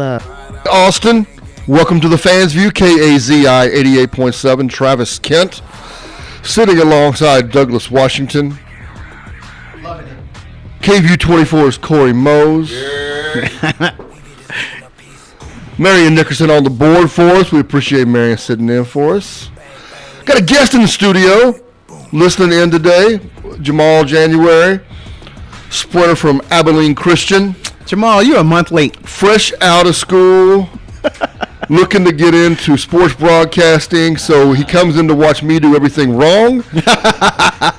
Austin, welcome to the Fans View, KAZI 88.7, Travis Kent, sitting alongside Douglas Washington. Loving it. KView 24's Cory Mose. Marion Nickerson on the board for us. We appreciate Marion sitting in for us. Got a guest in the studio listening in today, Jamal January, sprinter from Abilene Christian. Jamal, you're a month late. Fresh out of school, looking to get into sports broadcasting, so he comes in to watch me do everything wrong.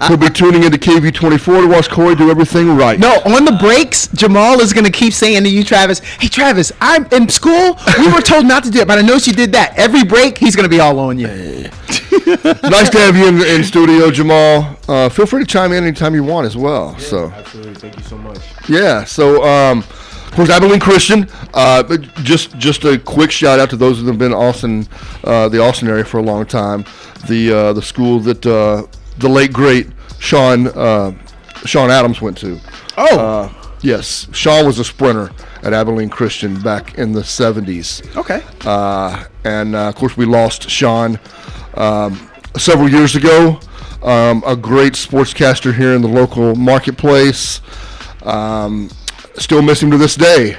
He'll be tuning into KV24 to watch Cory do everything right. No, on the breaks, Jamal is going to keep saying to you, Travis, hey, Travis, I'm in school. We were told not to do it, but I noticed you did that. Every break, he's going to be all on you. Nice to have you in studio, Jamal. Feel free to chime in anytime you want as well. Yeah, so absolutely. Thank you so much. Yeah, so of course, Abilene Christian. But just a quick shout out to those who have been Austin, the Austin area for a long time. The school that the late great Sean Adams went to. Yes, Sean was a sprinter at Abilene Christian back in the 70s. Okay. And of course, we lost Sean several years ago. A great sportscaster here in the local marketplace. Still miss him to this day.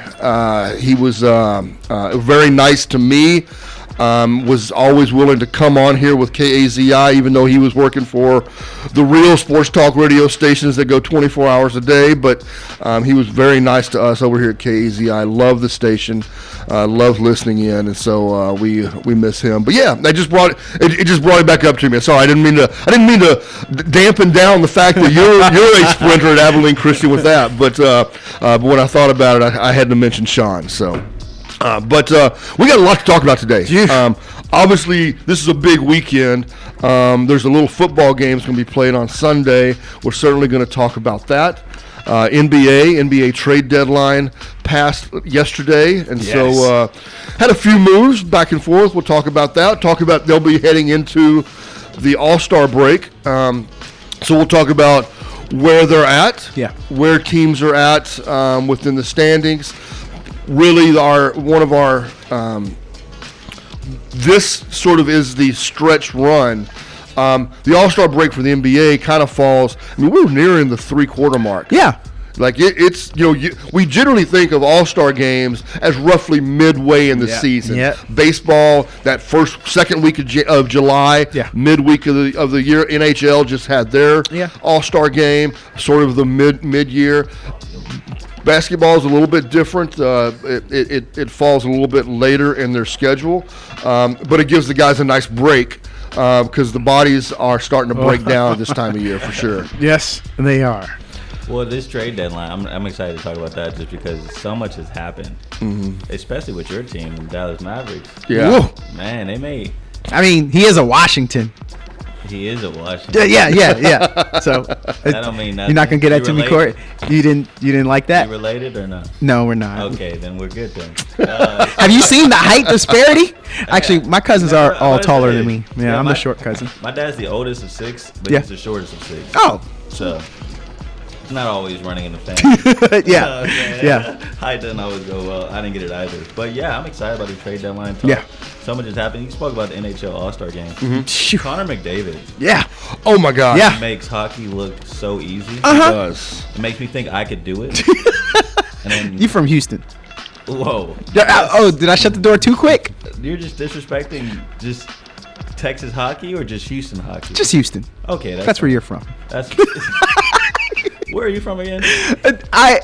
He was very nice to me. Was always willing to come on here with KAZI, even though he was working for the real sports talk radio stations that go 24 hours a day. But he was very nice to us over here at KAZI. Love the station, love listening in, and so we miss him. But yeah, it just brought it back up to me. Sorry, I didn't mean to dampen down the fact that you're a sprinter at Abilene Christian with that. But when I thought about it, I had to mention Sean. So. But we got a lot to talk about today. Obviously, this is a big weekend. There's a little football game that's going to be played on Sunday. We're certainly going to talk about that. NBA trade deadline passed yesterday, and so had a few moves back and forth. We'll talk about that. They'll be heading into the All-Star break. So we'll talk about where they're at, where teams are at within the standings. Really, this sort of is the stretch run. The All-Star break for the NBA kind of falls. I mean, we're nearing the three-quarter mark. Yeah. Like it's we generally think of All-Star games as roughly midway in the season. Yeah. Baseball, that second week of July, midweek of the year. NHL just had their All-Star game, sort of the mid-year. Basketball is a little bit different. It falls a little bit later in their schedule, but it gives the guys a nice break because the bodies are starting to break down this time of year for sure. Yes, they are. Well, this trade deadline, I'm excited to talk about that just because so much has happened, especially with your team, the Dallas Mavericks. Yeah. Whoa. Man, they made. I mean, he is a Washington. He is a Washington. Yeah. So that don't mean nothing. You're not gonna get that to me, Cory. You didn't like that? You related or not? No, we're not. Okay, then we're good then. Have you seen the height disparity? Actually, my cousins are all taller than me. Yeah, I'm the short cousin. My dad's the oldest of six, but he's the shortest of six. Oh. So it's not always running in the family. Yeah. Height doesn't always go well. I didn't get it either. But yeah, I'm excited about the trade deadline talk. Yeah. So much has happened. You spoke about the NHL All-Star game. Connor McDavid. Yeah. Oh my God. Yeah. Makes hockey look so easy. It does. It makes me think I could do it. And then, You from Houston? Whoa. Oh, did I shut the door too quick? You're just disrespecting just Texas hockey or just Houston hockey? Just Houston. Okay, that's where you're from. That's. Where are you from again? I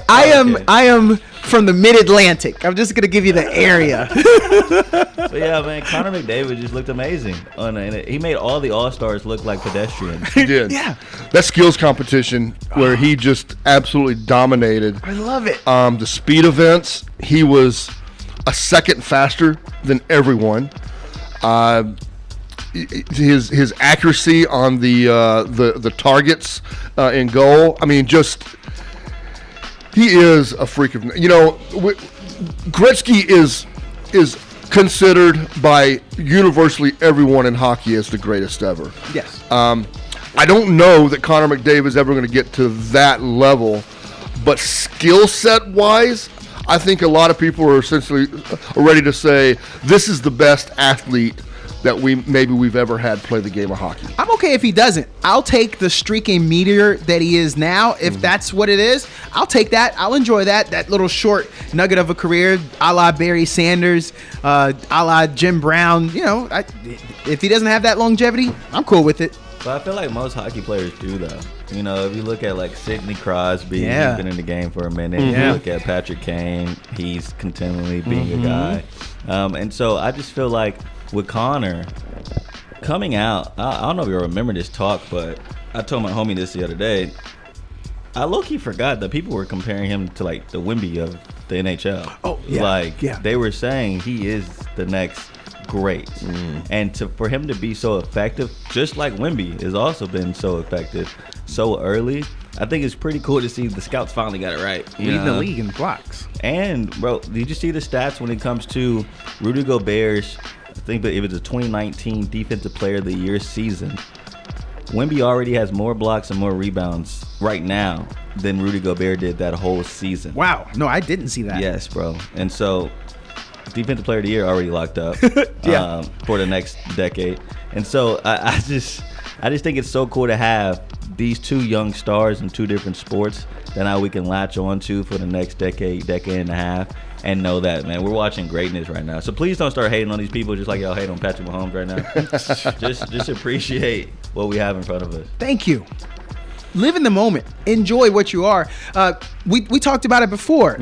am from the Mid-Atlantic. I'm just gonna give you the area. But yeah, man, Connor McDavid just looked amazing. He made all the All-Stars look like pedestrians. He did. Yeah. That skills competition where he just absolutely dominated. I love it. The speed events, he was a second faster than everyone. His accuracy on the targets in goal. I mean, just he is a freak of. Gretzky is considered by universally everyone in hockey as the greatest ever. Yes. I don't know that Connor McDavid is ever going to get to that level, but skill set wise, I think a lot of people are essentially ready to say this is the best athlete that we've ever had play the game of hockey. I'm okay if he doesn't. I'll take the streaking meteor that he is now. If that's what it is, I'll take that. I'll enjoy that. That little short nugget of a career, a la Barry Sanders, a la Jim Brown. You know, if he doesn't have that longevity, I'm cool with it. But I feel like most hockey players do, though. You know, if you look at like Sidney Crosby, he's been in the game for a minute. If you look at Patrick Kane, he's continually being a guy. And so I just feel like with Connor coming out, I don't know if you remember this talk, but I told my homie this the other day. I low-key forgot that people were comparing him to like the Wemby of the NHL. Oh, yeah. Like they were saying he is the next great. And for him to be so effective, just like Wemby has also been so effective so early, I think it's pretty cool to see the scouts finally got it right. Leading the league in blocks. And, bro, did you see the stats when it comes to Rudy Gobert's, I think that it was a 2019 Defensive Player of the Year season. Wemby already has more blocks and more rebounds right now than Rudy Gobert did that whole season. Wow. No, I didn't see that. Yes, bro. And so, Defensive Player of the Year already locked up for the next decade. And so, I just think it's so cool to have these two young stars in two different sports that now we can latch on to for the next decade and a half, and know that, man, we're watching greatness right now. So please don't start hating on these people just like y'all hate on Patrick Mahomes right now. just appreciate what we have in front of us. Thank you. Live in the moment. Enjoy what you are. We talked about it before.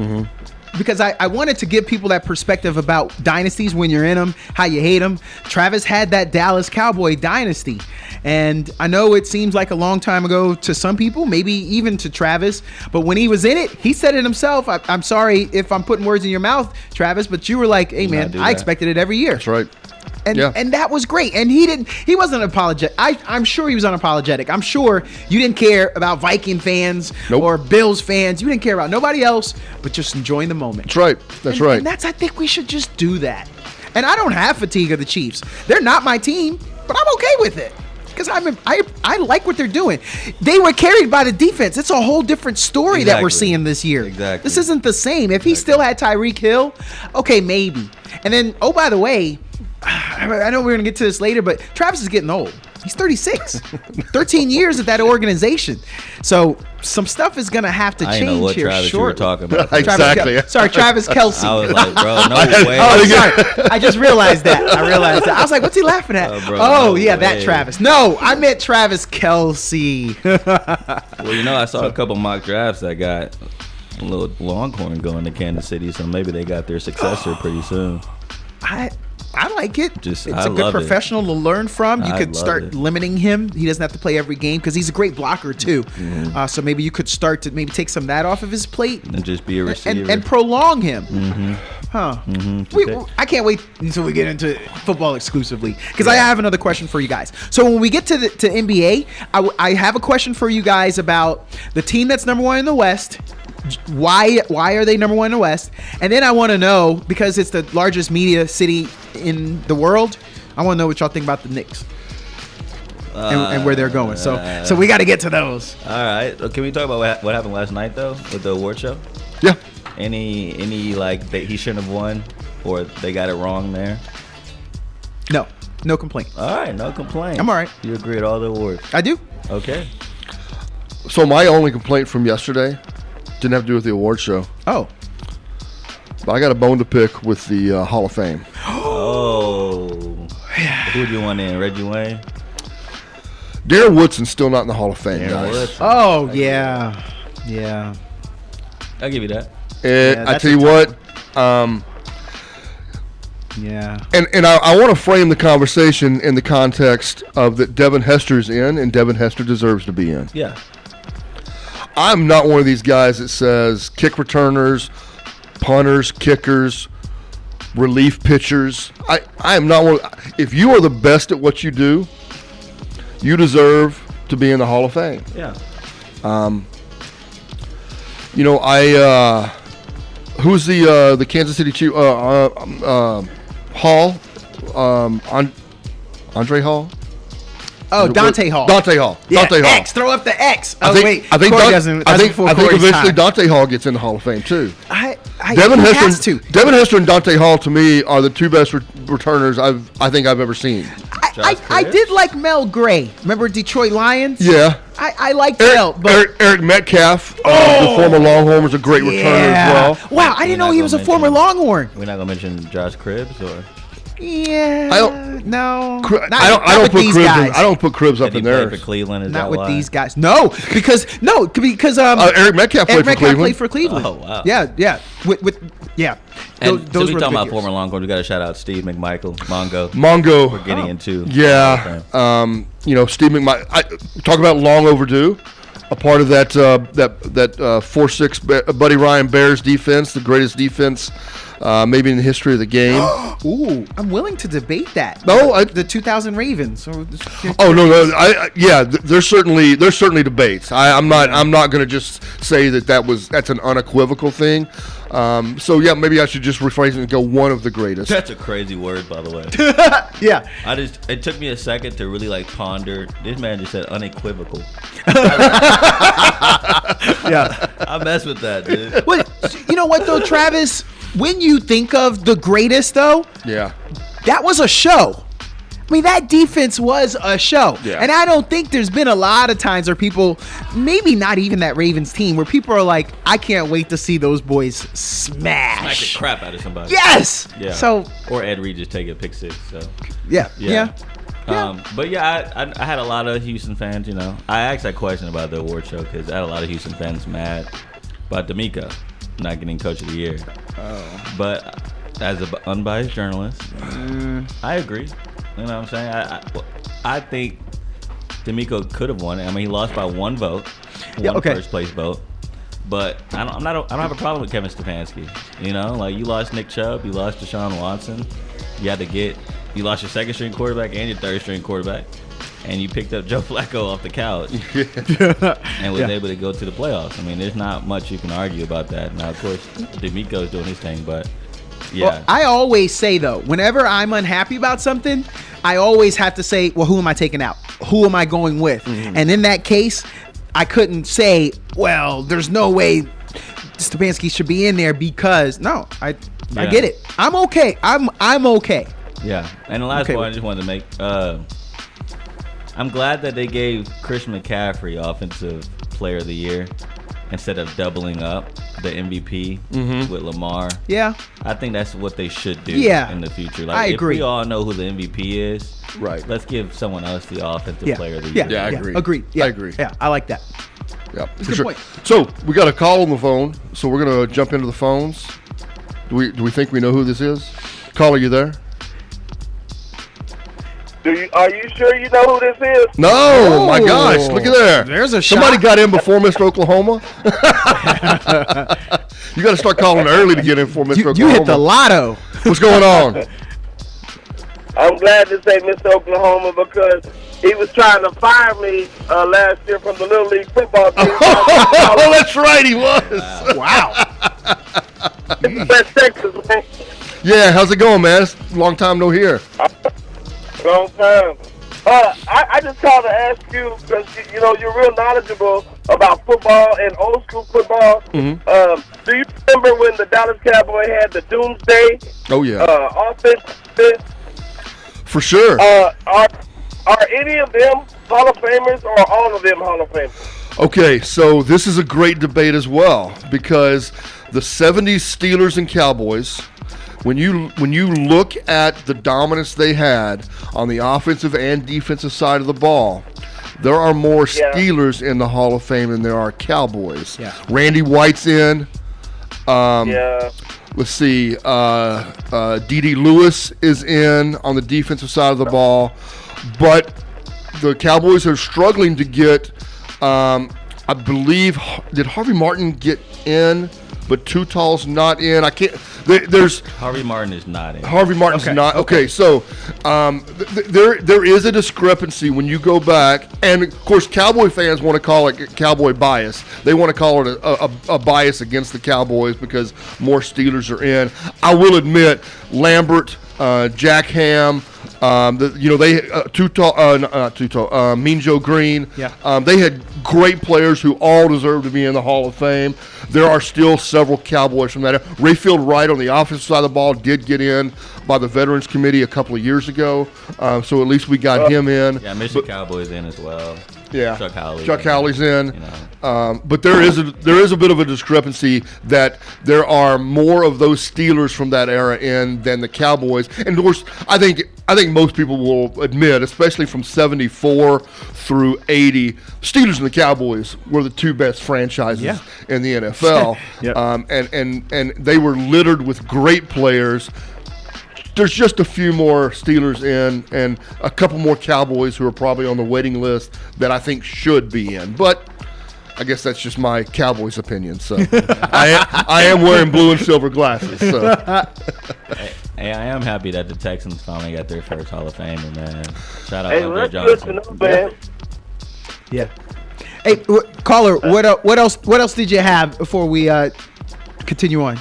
Because I wanted to give people that perspective about dynasties when you're in them, how you hate them. Travis had that Dallas Cowboy dynasty. And I know it seems like a long time ago to some people, maybe even to Travis. But when he was in it, he said it himself. I'm sorry if I'm putting words in your mouth, Travis, but you were like, hey, man, I expected it every year. That's right. And that was great. And he wasn't apologetic. I'm sure he was unapologetic. I'm sure you didn't care about Viking fans or Bills fans. You didn't care about nobody else, but just enjoying the moment. That's right. That's right. And I think we should just do that. And I don't have fatigue of the Chiefs. They're not my team, but I'm okay with it. Because I like what they're doing. They were carried by the defense. It's a whole different story that we're seeing this year. Exactly. This isn't the same. If he still had Tyreek Hill, okay, maybe. And then, oh, by the way, I know we're going to get to this later, but Travis is getting old. He's 36. 13 years at that organization. So some stuff is going to have to change here. I know what Travis you were talking about. Exactly. Travis Kelce. I was like, bro, no way. Oh, sorry. I just realized that. I was like, what's he laughing at? That Travis. No, I meant Travis Kelce. Well, you know, I saw a couple mock drafts that got a little Longhorn going to Kansas City, so maybe they got their successor pretty soon. I like it. It's a good professional to learn from. You could start limiting him. He doesn't have to play every game because he's a great blocker too. So maybe you could start to maybe take some of that off of his plate and just be a receiver and prolong him. I can't wait until we get into football exclusively because I have another question for you guys. So when we get to NBA, I have a question for you guys about the team that's number one in the West. Why are they number one in the West? And then I want to know, because it's the largest media city in the world, I want to know what y'all think about the Knicks and where they're going. So we got to get to those. All right. Can we talk about what happened last night though with the award show? Yeah. Any like he shouldn't have won or they got it wrong there? No complaint. All right, no complaint. I'm all right. You agree with all the awards? I do. Okay. So my only complaint from yesterday didn't have to do with the award show. Oh. But I got a bone to pick with the Hall of Fame. Oh. Who do you want in? Reggie Wayne? Darren Woodson's still not in the Hall of Fame, guys. Oh, yeah. Yeah. I'll give you that. I tell you what. Yeah. And I want to frame the conversation in the context of that Devin Hester's in, and Devin Hester deserves to be in. Yeah. I'm not one of these guys that says kick returners, punters, kickers, relief pitchers. I am not one. If you are the best at what you do, you deserve to be in the Hall of Fame. Yeah. Who's the Kansas City Chief? Hall, Andre Hall. Oh, Dante Hall. Dante Hall. Yeah, Dante Hall. X. Throw up the X. I think Cory doesn't. I think eventually Dante Hall gets in the Hall of Fame too. Devin he Hester, has to. Devin Hester and Dante Hall to me are the two best returners I think I've ever seen. I did like Mel Gray. Remember Detroit Lions? Yeah. I liked Mel. But Eric Metcalf, the former Longhorn, was a great returner as well. Wow, I didn't know he was a former Longhorn. We're not gonna mention Josh Cribbs or. Yeah. I don't- No. I don't put Cribbs. I don't put Cribbs up Did he in play there. for Cleveland? Is Not that with why? these guys. No, because Eric Metcalf played for Cleveland. played for Cleveland. Oh, wow. Yeah. With yeah. And Those so we were talking good about years. former Longhorn. We got to shout out Steve McMichael, Mongo. Mongo. We're getting into. Yeah. Steve McMichael. Talk about long overdue. A part of that 4-6 Buddy Ryan Bears defense, the greatest defense maybe in the history of the game. Ooh, I'm willing to debate that. No, the 2000 Ravens. Oh no. There's certainly debates. I'm not going to just say that's an unequivocal thing. So yeah, maybe I should just rephrase it and go one of the greatest. That's a crazy word, by the way. Yeah. It took me a second to really ponder. This man just said unequivocal. Yeah. I mess with that, dude. Well, you know what though, Travis? When you think of the greatest though, Yeah. that was a show. I mean, that defense was a show. Yeah. And I don't think there's been a lot of times where people, maybe not even that Ravens team, where people are like, I can't wait to see those boys Smack the smash. crap out of somebody. Yes. Yeah. So, Or Ed Reed just take a pick six. So. yeah. But yeah, I had a lot of Houston fans. I asked that question about the award show because I had a lot of Houston fans mad about D'Amico not getting Coach of the Year. Oh. But as an unbiased journalist, I agree. You know what I'm saying? I think D'Amico could have won it. I mean, he lost by one vote, first place vote. But I don't have a problem with Kevin Stefanski. You lost Nick Chubb, you lost Deshaun Watson. You lost your second string quarterback and your third string quarterback, and you picked up Joe Flacco off the couch and was able to go to the playoffs. I mean, there's not much you can argue about that. Now, of course, D'Amico's doing his thing, but yeah. Well, I always say though, whenever I'm unhappy about something, I always have to say, well, who am I taking out? Who am I going with? Mm-hmm. And in that case, I couldn't say, well, there's no way Stefanski should be in there because I get it. I'm okay. I'm okay. Yeah. And the last point I just wanted to make, I'm glad that they gave Christian McCaffrey Offensive Player of the Year instead of doubling up the MVP with Lamar. Yeah. I think that's what they should do in the future. I agree. If we all know who the MVP is, right, let's give someone else the Offensive Player of the Year. Yeah, I agree. Agreed. Yeah. I agree. Yeah, I like that. Yeah, That's for a good sure. point. So we got a call on the phone, so we're gonna jump into the phones. Do we think we know who this is? Caller, you there? Are you sure you know who this is? No, my gosh, look at there. There's a Somebody shot. got in before Mr. Oklahoma. You got to start calling early to get in for Mr. Oklahoma. You hit the lotto. What's going on? I'm glad to say Mr. Oklahoma because he was trying to fire me last year from the Little League football team. Oh, that's right, he was. Wow. West Texas, man. Yeah, how's it going, man? It's a long time no hear. Long time. I just called to ask you because you're real knowledgeable about football and old school football. Mm-hmm. Do you remember when the Dallas Cowboys had the Doomsday? Oh yeah. Offense. For sure. Are any of them Hall of Famers or all of them Hall of Famers? Okay, so this is a great debate as well because the 70s Steelers and Cowboys, when you look at the dominance they had on the offensive and defensive side of the ball, there are more Steelers in the Hall of Fame than there are Cowboys. Yeah. Randy White's in. Let's see. D.D. Lewis is in on the defensive side of the ball. But the Cowboys are struggling to get, I believe, did Harvey Martin get in? But Tutal's not in. I can't. There's Harvey Martin is not in. Harvey Martin's not. Okay, so there is a discrepancy when you go back, and of course, Cowboy fans want to call it Cowboy bias. They want to call it a bias against the Cowboys because more Steelers are in. I will admit, Lambert, Jack Ham, They not too tall. Mean Joe Green. Yeah. They had great players who all deserve to be in the Hall of Fame. There are still several Cowboys from that. Rayfield Wright on the offensive side of the ball did get in by the Veterans Committee a couple of years ago, so at least we got him in. Yeah, Michigan Cowboys in as well. Yeah, Chuck Howley's in. You know. But there is a bit of a discrepancy that there are more of those Steelers from that era in than the Cowboys. And of course, I think most people will admit, especially from '74 through '80, Steelers and the Cowboys were the two best franchises in the NFL. Yep. And they were littered with great players. There's just a few more Steelers in and a couple more Cowboys who are probably on the waiting list that I think should be in. But I guess that's just my Cowboys opinion. So I am wearing blue and silver glasses. So. Hey, I am happy that the Texans finally got their first Hall of Famer, man. Shout out Hey, Andre that's good to Johnson. know, man. Yeah. Hey, caller, what else did you have before we continue on?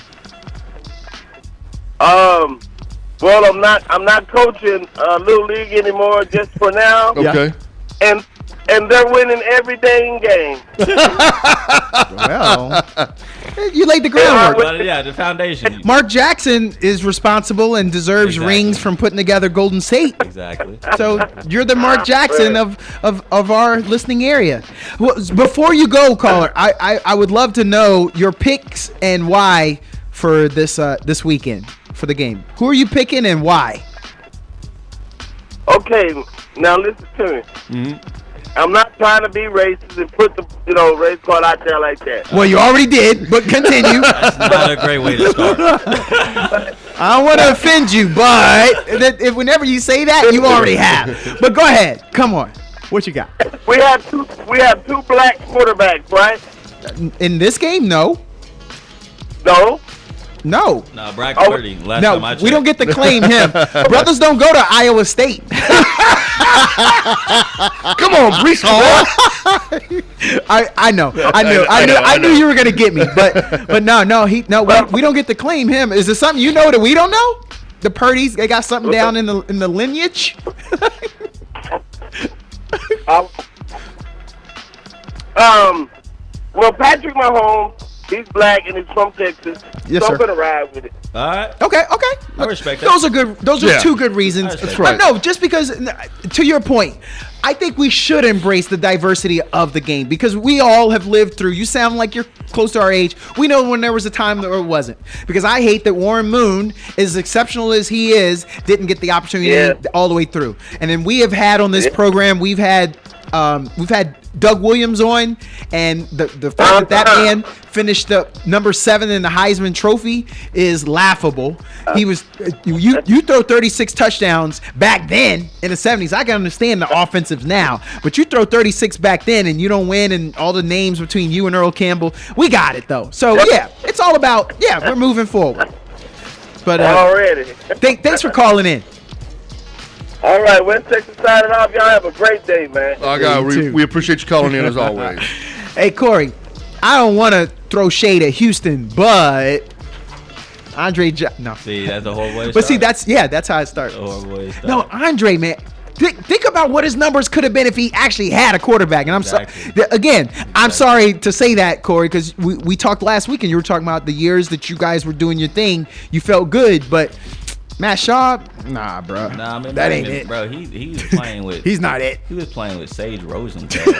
Well, I'm not coaching Little League anymore just for now. Okay. And they're winning every dang game. Well, you laid the groundwork. But yeah, the foundation. Mark Jackson is responsible and deserves Exactly. rings from putting together Golden State. Exactly. So you're the Mark Jackson of our listening area. Well, before you go, caller, I would love to know your picks and why for this weekend for the game. Who are you picking and why? Okay, now listen to me. Mm-hmm. I'm not trying to be racist and put the race card out there like that. Well, you already did, but continue. That's not a great way to start. I don't want to offend you, but if whenever you say that, you already have. But go ahead. Come on. What you got? We have two black quarterbacks, right? In this game, no. No. No. No, Brock Purdy. Last time I checked. We don't get to claim him. Brothers don't go to Iowa State. Come on, Brees Hall. I knew you were gonna get me, but no, we don't get to claim him. Is there something you know that we don't know? The Purdy's, they got something down in the lineage. Well, Patrick Mahomes, he's black and he's from Texas. Yes, so sir. I'm gonna ride with it. All right. Okay. I respect that. Those are good. Those are two good reasons. That's right. No, just because, to your point, I think we should embrace the diversity of the game because we all have lived through. You sound like you're close to our age. We know when there was a time that it wasn't. Because I hate that Warren Moon, as exceptional as he is, didn't get the opportunity all the way through. And then we have had on this program, we've had Doug Williams on, and the fact that man finished up number 7 in the Heisman Trophy is laughable. He was you throw 36 touchdowns back then in the 70s. I can understand the offensives now, but you throw 36 back then and you don't win, and all the names between you and Earl Campbell. We got it though. So yeah, it's all about we're moving forward. But Already. thanks for calling in. All right, West Texas signing off. Y'all have a great day, man. We appreciate you calling in as always. Hey, Cory, I don't want to throw shade at Houston, but no. See, that's a horrible way to But see, start. that's how it starts. A horrible way to start. No, Andre, man. Think about what his numbers could have been if he actually had a quarterback. And I'm sorry. Again, I'm sorry to say that, Cory, because we talked last week and you were talking about the years that you guys were doing your thing. You felt good, but Matt Shaw, nah, bro. Nah, I mean, that ain't it, bro. He was playing with. He's not it. He was playing with Sage Rosenfeld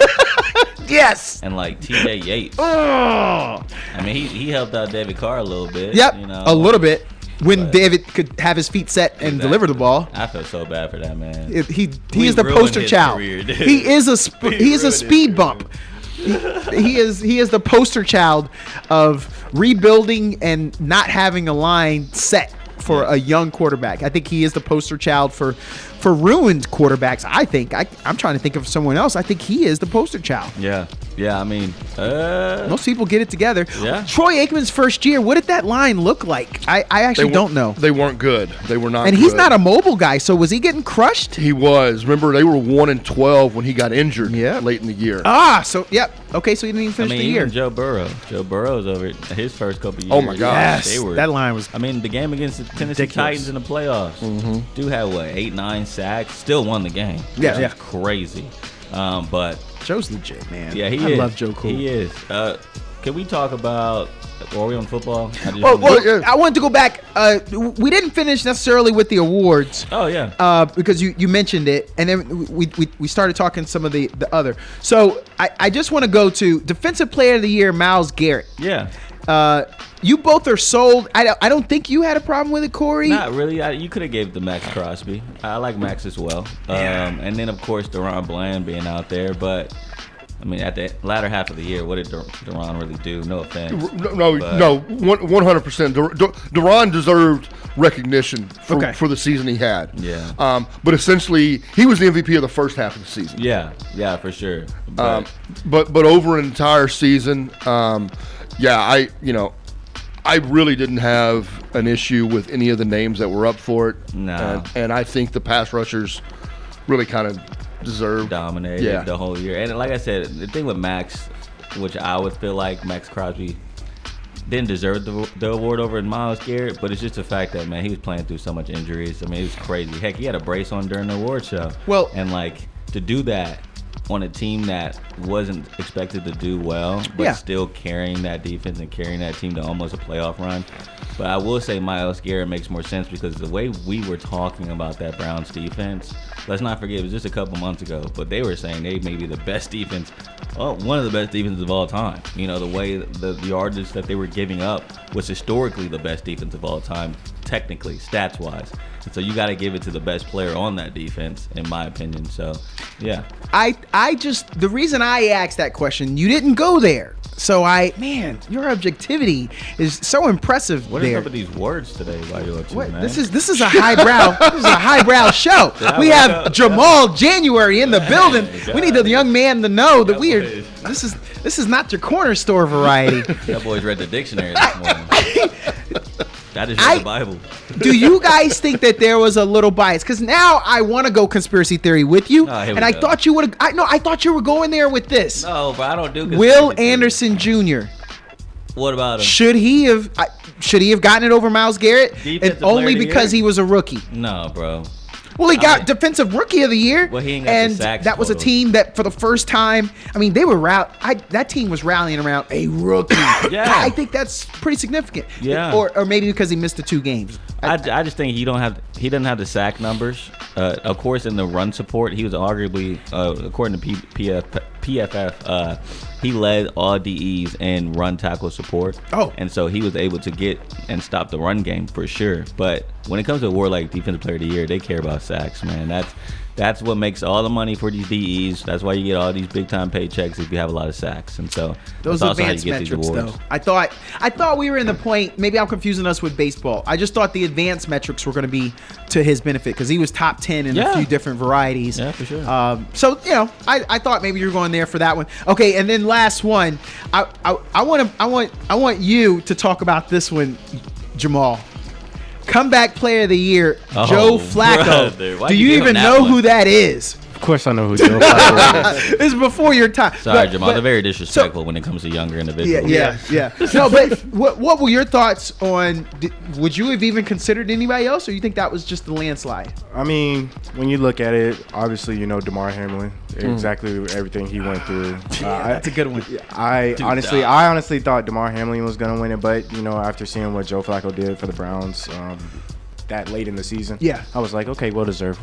Yes. and like T.J. Yates. Oh. I mean, he helped out David Carr a little bit. Yep. You know, a little bit. When but- David could have his feet set and deliver the ball. I felt so bad for that man. He We is the ruined poster his child. career, dude. He is a We he is a ruined his speed bump. He is the poster child of rebuilding and not having a line set for a young quarterback. I think he is the poster child for ruined quarterbacks. I think I'm trying to think of someone else. I think he is the poster child. Yeah. Yeah, I mean, Most people get it together. Yeah. Troy Aikman's first year, what did that line look like? I actually don't know. They weren't good. They were not And good. he's not a mobile guy, so was he getting crushed? He was. Remember, they were 1-12 when he got injured Yeah. late in the year. So, yep. Okay, so he didn't even finish the year. even Joe Burrow. Joe Burrow's over his first couple years. Oh, my God. Yes, They were, that line was. I mean, the game against the Tennessee Ridiculous. Titans in the playoffs. Dude had, 8-9 sacks. Still won the game. Yeah, Which is yeah. crazy. But Joe's legit, man. yeah, I is. love Joe Cool. He is. Can we talk about? Are we on football? Well, I wanted to go back. We didn't finish necessarily with the awards. Oh yeah. Because you mentioned it, and then we started talking some of the other. So I just want to go to Defensive Player of the Year, Myles Garrett. Yeah. You both are sold. I don't think you had a problem with it, Corey. Not really. You could have gave it to Max Crosby. I like Max as well. And then of course Deron Bland being out there, but. I mean, at the latter half of the year, what did Deron really do? No offense. No, 100%. Deron deserved recognition for the season he had. Yeah. But essentially, he was the MVP of the first half of the season. Yeah, for sure. But over an entire season, I really didn't have an issue with any of the names that were up for it. No. And I think the pass rushers really kind of deserved. Dominated the whole year. And like I said, the thing with Max, which I would feel like Max Crosby didn't deserve the award over Myles Garrett, but it's just the fact that, man, he was playing through so much injuries. I mean, it was crazy. Heck, he had a brace on during the award show. Well, and to do that on a team that wasn't expected to do well, but still carrying that defense and carrying that team to almost a playoff run. But I will say Myles Garrett makes more sense because the way we were talking about that Browns defense, let's not forget, it was just a couple months ago, but they were saying they may be the best defense, one of the best defenses of all time. You know, the way the yardage that they were giving up was historically the best defense of all time, technically, stats-wise. And so you got to give it to the best player on that defense, in my opinion. So, yeah. The reason I asked that question, you didn't go there. So your objectivity is so impressive. What are some of these words today while you're up man? This is a highbrow show. We have Jamal January in the building. We need the young man to know that this is not your corner store variety. That boy's read the dictionary this morning. I just read the Bible. Do you guys think that there was a little bias? Because now I want to go conspiracy theory with you, and I thought you would. I thought you were going there with this. No, but I don't do. Will Anderson Jr. What about him? Should he have gotten it over Myles Garrett? And only because he was a rookie. No, bro. Well, he got Defensive Rookie of the Year, well, he ain't got and the sacks that was a photos. team that, for the first time, I mean, they were that team was rallying around a rookie. Yeah. I think that's pretty significant. Yeah. Or maybe because he missed the 2 games. I just think he doesn't have the sack numbers. Of course, in the run support, he was arguably, according to PFF, he led all DEs in run tackle support. Oh. And so he was able to get and stop the run game for sure. But when it comes to award like Defensive Player of the Year, they care about sacks, man. That's what makes all the money for these DEs. That's why you get all these big time paychecks if you have a lot of sacks. And so those that's also advanced how you get metrics, these awards. though. I thought we were in the point. Maybe I'm confusing us with baseball. I just thought the advanced metrics were going to be to his benefit because he was top 10 in a few different varieties. Yeah, for sure. So I thought maybe you were going there for that one. Okay, and then last one. I want you to talk about this one, Jamal. Comeback Player of the Year, Joe Flacco. Brother, do you even know who that is? Of course I know who Joe Flacco is. This is before your time. Sorry, Jamal. They're very disrespectful when it comes to younger individuals. Yeah. No, but what were your thoughts on? Would you have even considered anybody else, or you think that was just the landslide? I mean, when you look at it, obviously you know DeMar Hamlin, exactly everything he went through. That's a good one. I honestly thought DeMar Hamlin was gonna win it, but after seeing what Joe Flacco did for the Browns, that late in the season, I was like, okay, we'll deserve.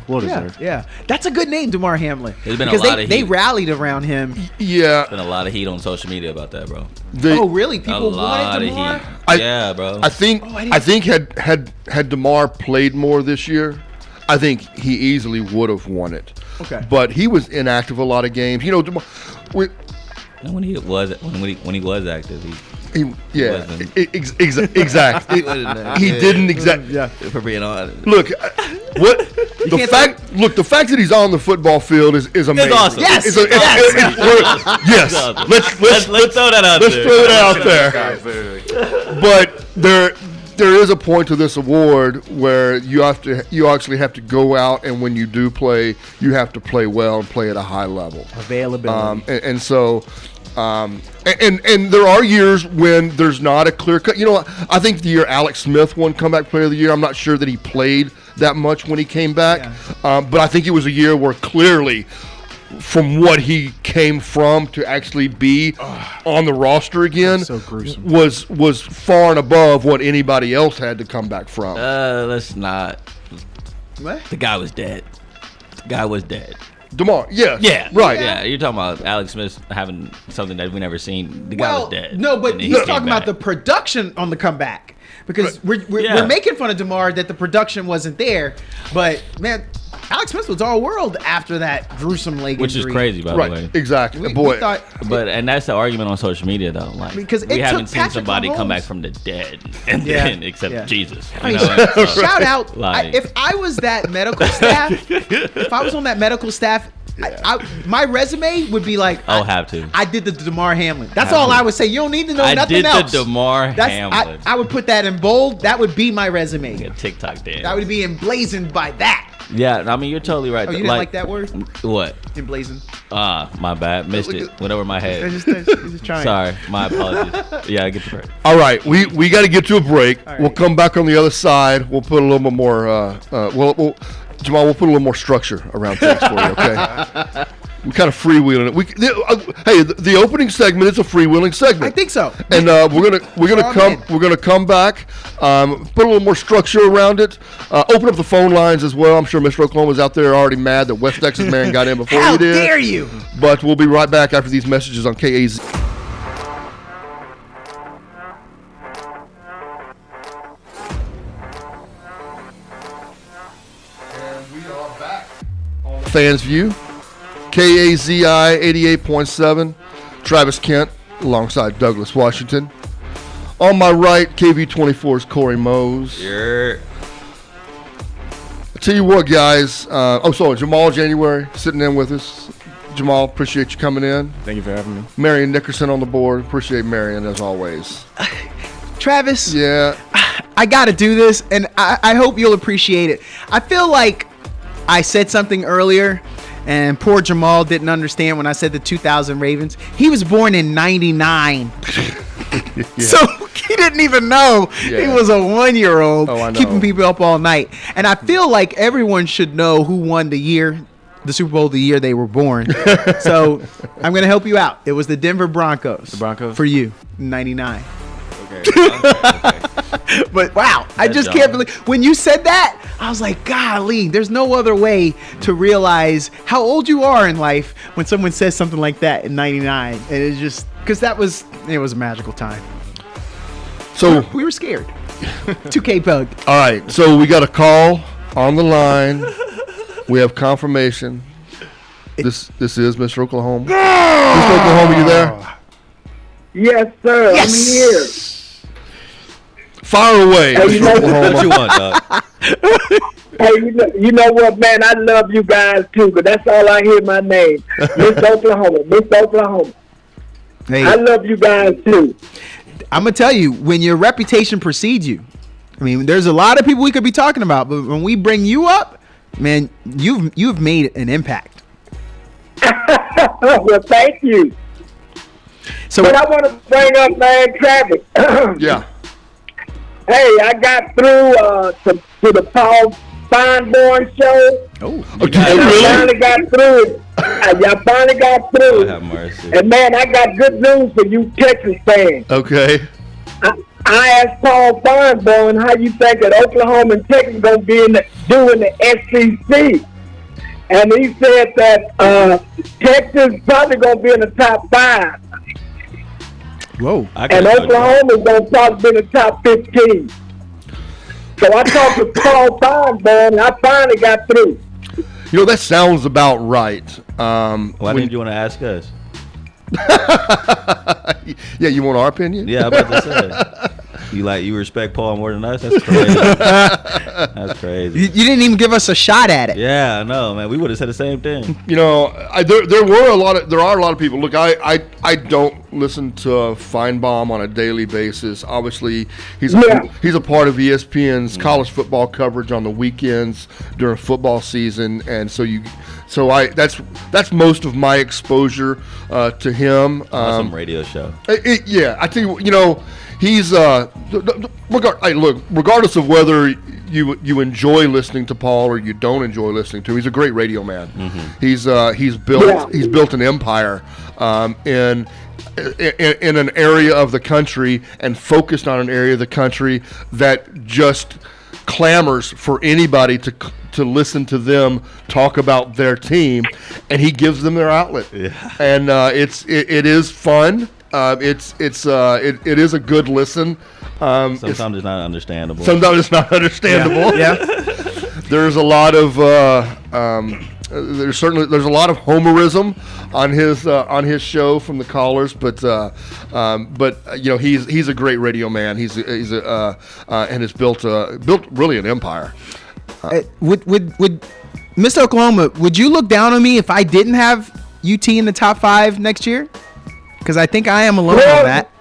Yeah, that's a good name, DeMar Hamlin. There's been a because lot of they heat. rallied around him. Yeah. There's been a lot of heat on social media about that, bro. Oh, really? A People lot wanted of DeMar? heat. Yeah, bro. I think had DeMar played more this year, I think he easily would have won it. Okay. But he was inactive a lot of games. DeMar, And when he was active, Exactly. He didn't exactly. Yeah, for being honest. Look, the fact that he's on the football field is amazing. It's awesome. Yes. Yes. Let's throw that out Let's there. throw it out there. But there is a point to this award where you actually have to go out, and when you do play, you have to play well and play at a high level. Availability. And there are years when there's not a clear cut. I think the year Alex Smith won Comeback Player of the Year, I'm not sure that he played that much when he came back. Yeah. But I think it was a year where clearly, from what he came from to actually be on the roster again, so gruesome. was far and above what anybody else had to come back from. Let's not. What? The guy was dead. DeMar, yes. Yeah. Right. Yeah, you're talking about Alex Smith having something that we never seen. The guy was dead. No, but and he he's came talking back. about the production on the comeback. Because we're making fun of DeMar that the production wasn't there. But, man, Alex Smith was all world after that gruesome leg Which injury. is crazy, by the way. Exactly. And that's the argument on social media, though. Like, because we haven't seen Patrick somebody Mahomes come back from the dead, and then except Jesus. I mean, shout out! If I was that medical staff, if I was on that medical staff, my resume would be like, have to. I did the DeMar Hamlin. That's all I would say. You don't need to know nothing else. I did the DeMar Hamlin. I would put that in bold. That would be my resume. Like a TikTok dance. That would be emblazoned by that. Yeah, I mean, you're totally right. Oh, you didn't like that word? What? Emblazoned. My bad. Missed it. Went over my head. Just trying. Sorry. My apologies. Yeah, I get the break. All right, we got to get to a break. Right. We'll come back on the other side. We'll put a little bit more. Jamal, we'll put a little more structure around things for you. Okay. We kind of freewheeling it. The opening segment is a freewheeling segment. I think so. And we're gonna come back, put a little more structure around it, open up the phone lines as well. I'm sure Mr. Oklahoma's out there already mad that West Texas man got in before How he did. How dare you? But we'll be right back after these messages on KAZ. And we are back on Fans View. KAZI 88.7, Travis Kent alongside Douglas Washington. On my right, KV24's Cory Mose. Sure. I tell you what, guys. Jamal January sitting in with us. Jamal, appreciate you coming in. Thank you for having me. Marion Nickerson on the board. Appreciate Marion as always. Travis. Yeah. I got to do this, and I hope you'll appreciate it. I feel like I said something earlier. And poor Jamal didn't understand when I said the 2000 Ravens. He was born in 99. Yeah. So he didn't even know he was a 1-year-old keeping people up all night. And I feel like everyone should know who won the Super Bowl the year they were born. So I'm going to help you out. It was the Denver Broncos. The Broncos? For you, 99. Okay. But wow, I just can't believe when you said that. I was like, golly, there's no other way to realize how old you are in life when someone says something like that in 99. And it's just because it was a magical time. So we were scared. 2K bug. All right, so we got a call on the line. We have confirmation. This is Mr. Oklahoma. Mr. Oklahoma, you there? Yes, sir. Yes. I'm here. Fire away, Mr. Oklahoma. What you want, dog? Hey, you know what, man? I love you guys too, because that's all I hear my name. Miss Oklahoma. Miss Oklahoma. Hey, I love you guys too. I'm gonna tell you, when your reputation precedes you, I mean, there's a lot of people we could be talking about, but when we bring you up, man, you've made an impact. Well, thank you. So, but I want to bring up, man, Travis. Yeah. Hey, I got through to the Paul Feinborn show. oh, I finally got through it. I finally got through Lord have mercy. And, man, I got good news for you Texas fans. Okay. I asked Paul Feinborn how you think that Oklahoma and Texas going to be doing the SEC. And he said that Texas probably going to be in the top 5. whoa. And Oklahoma is going to probably be in the top 15. So I talked to Paul Feinborn, and I finally got through. You know, that sounds about right. Why didn't you want to ask us? Yeah, you want our opinion? Yeah, I'm about to say. You respect Paul more than us? That's crazy. That's crazy. You didn't even give us a shot at it. Yeah, I know, man. We would have said the same thing. You know, there are a lot of people. Look, I don't listen to Feinbaum on a daily basis. Obviously, he's a part of ESPN's college football coverage on the weekends during football season, and that's most of my exposure to him. Some radio show. Yeah, I tell you, he's regardless of whether you enjoy listening to Paul or you don't enjoy listening to him, he's a great radio man. Mm-hmm. He's built an empire in an area of the country and focused on an area of the country that just clamors for anybody to listen to them talk about their team, and he gives them their outlet. Yeah. And it is fun. It is a good listen. Sometimes it's not understandable. Yeah. There's a lot of there's a lot of homerism on his show from the callers, but he's a great radio man. He's and has built really an empire. Would Mr. Oklahoma, would you look down on me if I didn't have UT in the top 5 next year? Because I think I am alone on that.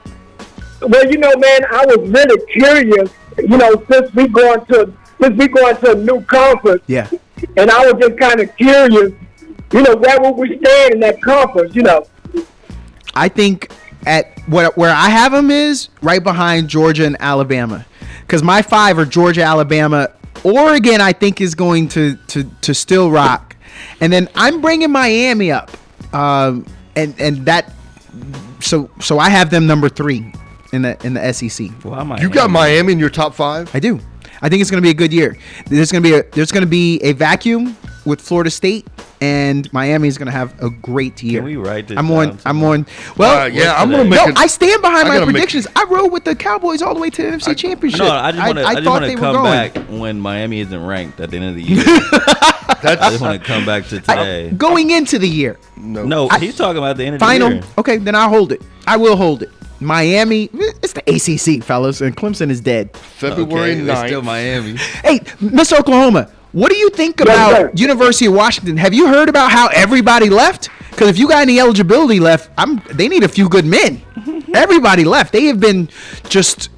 Well, man, I was really curious. Since we going to a new conference. Yeah. And I was just kind of curious. Where would we stand in that conference? I think at where I have them is right behind Georgia and Alabama, because my 5 are Georgia, Alabama. Oregon, I think, is going to still rock, and then I'm bringing Miami up, and that. So I have them number 3 in the SEC. Well, you got Miami in your top 5? I do. I think it's going to be a good year. There's going to be a vacuum with Florida State, and Miami is going to have a great year. Can we write this I'm down? on. Well, yeah, I'm going to make I stand behind my predictions. I rode with the Cowboys all the way to the NFC Championship. No, I just want to come back when Miami isn't ranked at the end of the year. I just want to come back to today. Going into the year. No, he's talking about the end of the year. Okay, then I'll hold it. I will hold it. Miami, it's the ACC, fellas, and Clemson is dead. February 9th. It's still Miami. Hey, Mr. Oklahoma, what do you think about University of Washington? Have you heard about how everybody left? Because if you got any eligibility left, they need a few good men. Everybody left. They've just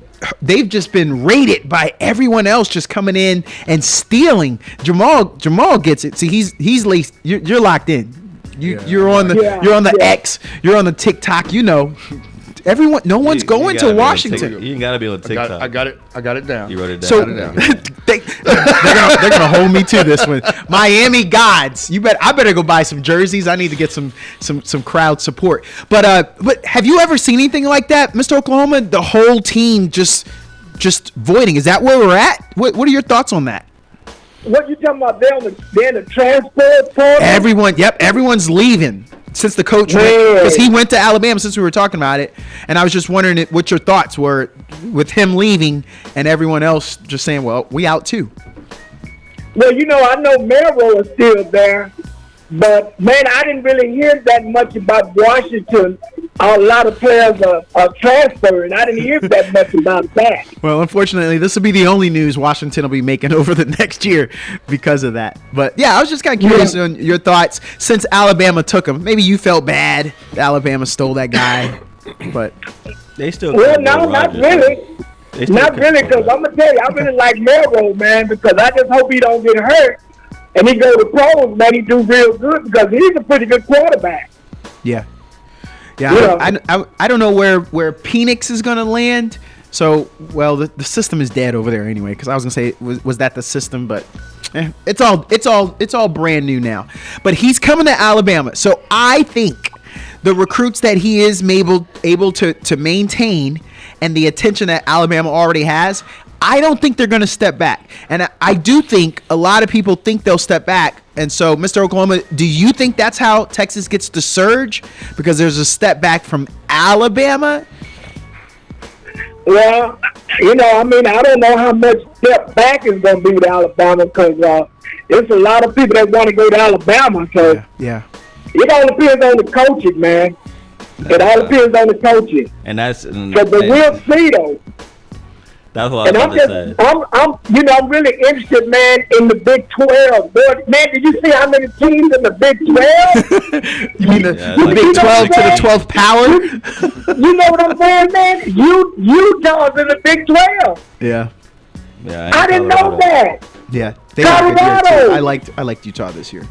been raided by everyone else, just coming in and stealing. Jamal gets it. See, he's laced. You're locked in. You're on the X. You're on the TikTok. Everyone, no one's going to Washington. You gotta be on TikTok. I got it down. You wrote it down. So they're gonna hold me to this one. Miami Gods. I better go buy some jerseys. I need to get some crowd support. But have you ever seen anything like that, Mr. Oklahoma? The whole team just voiding. Is that where we're at? What are your thoughts on that? What you talking about? They're in the transport portal? Everyone's leaving since the coach went, because he went to Alabama, since we were talking about it. And I was just wondering what your thoughts were with him leaving and everyone else just saying, well, we out too. Well, I know Melrose is still there, but man, I didn't really hear that much about Washington. A lot of players are transferring. I didn't hear that much about that. Well, unfortunately, this will be the only news Washington will be making over the next year because of that. But yeah, I was just kind of curious on your thoughts since Alabama took him. Maybe you felt bad Alabama stole that guy, but they still. Well, no, not really. Not really, because I'm gonna tell you, I really like Melrose, man, because I just hope he don't get hurt and he go to pros, man. He do real good because he's a pretty good quarterback. Yeah. I don't know where Penix is going to land. So, well, the system is dead over there anyway. Because I was going to say, was that the system? But it's all brand new now. But he's coming to Alabama. So I think the recruits that he is able to maintain and the attention that Alabama already has, I don't think they're going to step back. And I do think a lot of people think they'll step back. And so, Mr. Oklahoma, do you think that's how Texas gets the surge? Because there's a step back from Alabama? Well, I don't know how much step back is going to be with Alabama because there's a lot of people that want to go to Alabama. So yeah. It all depends on the coaching, man. It all depends on the coaching. And that's So, but we'll see though. That's what I was about to say. I'm really interested, man, in the Big 12. Boy, man, did you see how many teams in the Big 12? You mean the like Big 12 to the 12th power? You know what I'm saying, man? Utah's in the Big 12. Yeah. Yeah, I didn't know that. Yeah. They had a good year, Colorado. too. I liked Utah this year.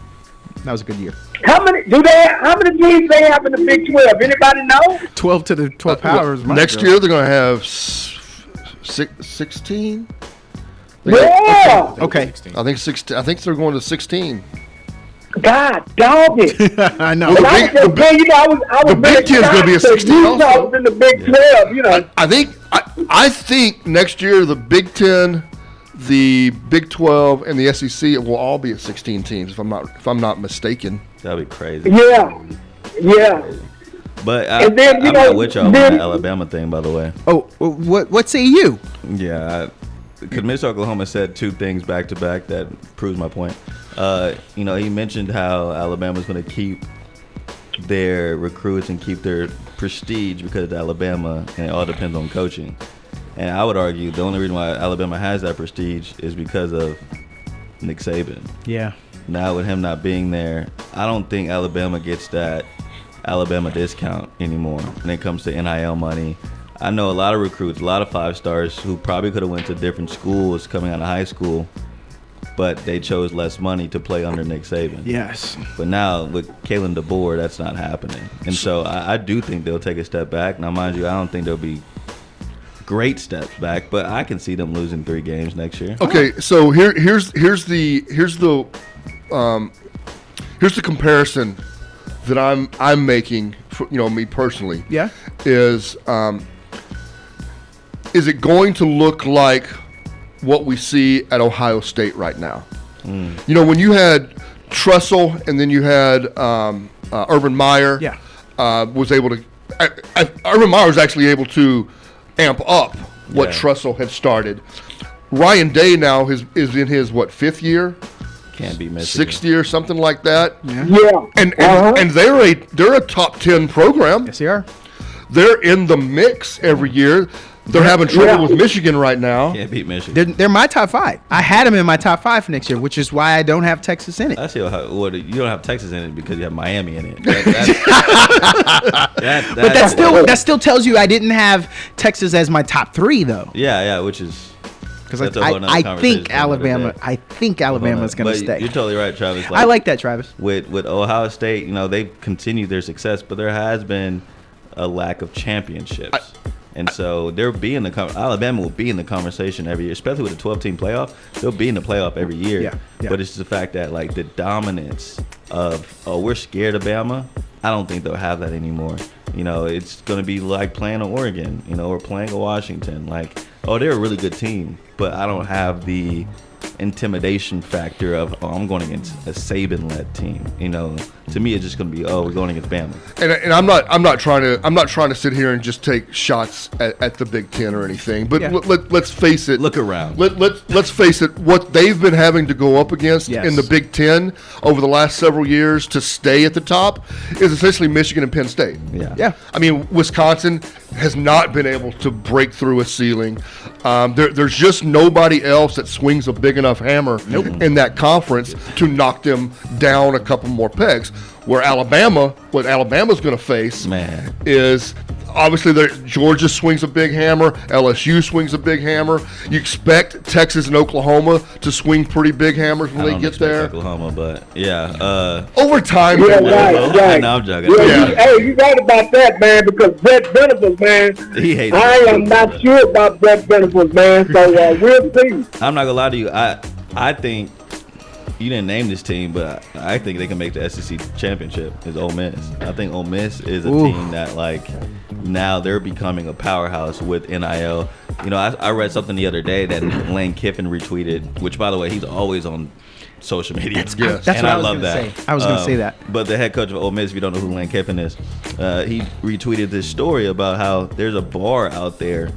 That was a good year. How many teams they have in the Big 12? Anybody know? 12 to the 12th power is my Next girl. year they're going to have 16. Yeah. Okay. I think 16. I think they're going to 16. God, dog it. I know. Well, But I was just saying, you know, I was the Big 10's gonna be a 16 Utah also. was in the Big 12, you know. I think next year the Big 10, the Big 12, and the SEC will all be at 16 teams if I'm not mistaken. That'd be crazy. Yeah. But And then, I'm you know, not with y'all on the Alabama thing, by the way. Oh, what say you? Yeah, because Miss Oklahoma said two things back to back that proves my point. You know, he mentioned how Alabama's going to keep their recruits and keep their prestige because of Alabama, and it all depends on coaching. And I would argue the only reason why Alabama has that prestige is because of Nick Saban. Yeah. Now with him not being there, I don't think Alabama gets that Alabama discount anymore when it comes to NIL money. I know a lot of recruits, a lot of 5-stars who probably could have went to different schools coming out of high school, but they chose less money to play under Nick Saban. Yes. But now with Kalen DeBoer, that's not happening. And so I do think they'll take a step back. Now, mind you, I don't think they'll be great steps back, but I can see them losing 3 games next year. Okay, so here's the comparison that I'm making for, me personally. Yeah. Is it going to look like what we see at Ohio State right now? When you had Trussell and then you had Urban Meyer. Yeah. Was able to. Urban Meyer was actually able to amp up what Trussell had started. Ryan Day now is in his 5th year? Can't be Michigan. 6th year, something like that. Yeah. And they're a top 10 program. Yes, they are. They're in the mix every year. They're having trouble with Michigan right now. Can't beat Michigan. They're my top 5. I had them in my top 5 for next year, which is why I don't have Texas in it. I see you don't have Texas in it because you have Miami in it. But that still tells you I didn't have Texas as my top 3 though. Yeah, which is because I think Alabama is going to stay. You're totally right, Travis. I like that, Travis. With Ohio State, they've continued their success, but there has been a lack of championships. And so Alabama will be in the conversation every year, especially with a 12-team playoff. They'll be in the playoff every year. Yeah. But it's just the fact that the dominance of we're scared of Bama. I don't think they'll have that anymore. It's going to be like playing Oregon, or playing a Washington. They're a really good team, but I don't have the intimidation factor of I'm going against a Saban-led team. To me it's just going to be we're going against Bama. And I'm not trying to sit here and just take shots at the Big Ten or anything. But let's face it. Look around. Let's face it. What they've been having to go up against in the Big Ten over the last several years to stay at the top is essentially Michigan and Penn State. Yeah. I mean, Wisconsin has not been able to break through a ceiling. There's just nobody else that swings a big enough hammer in that conference to knock them down a couple more pegs. What Alabama's going to face is obviously Georgia swings a big hammer, LSU swings a big hammer. You expect Texas and Oklahoma to swing pretty big hammers when they get there. Oklahoma, but over time. Yeah, right. No, I'm joking. You right about that, man, because Brett Venables, man, he hates I am not sure about Brett Venables, man, so we'll see. I'm not going to lie to you. I think you didn't name this team, but I think they can make the SEC championship. Is Ole Miss. I think Ole Miss is a team that now they're becoming a powerhouse with NIL. I read something the other day that Lane Kiffin retweeted, which by the way he's always on social media. That's what I love that. I was going to say that. But the head coach of Ole Miss, if you don't know who Lane Kiffin is, he retweeted this story about how there's a bar out there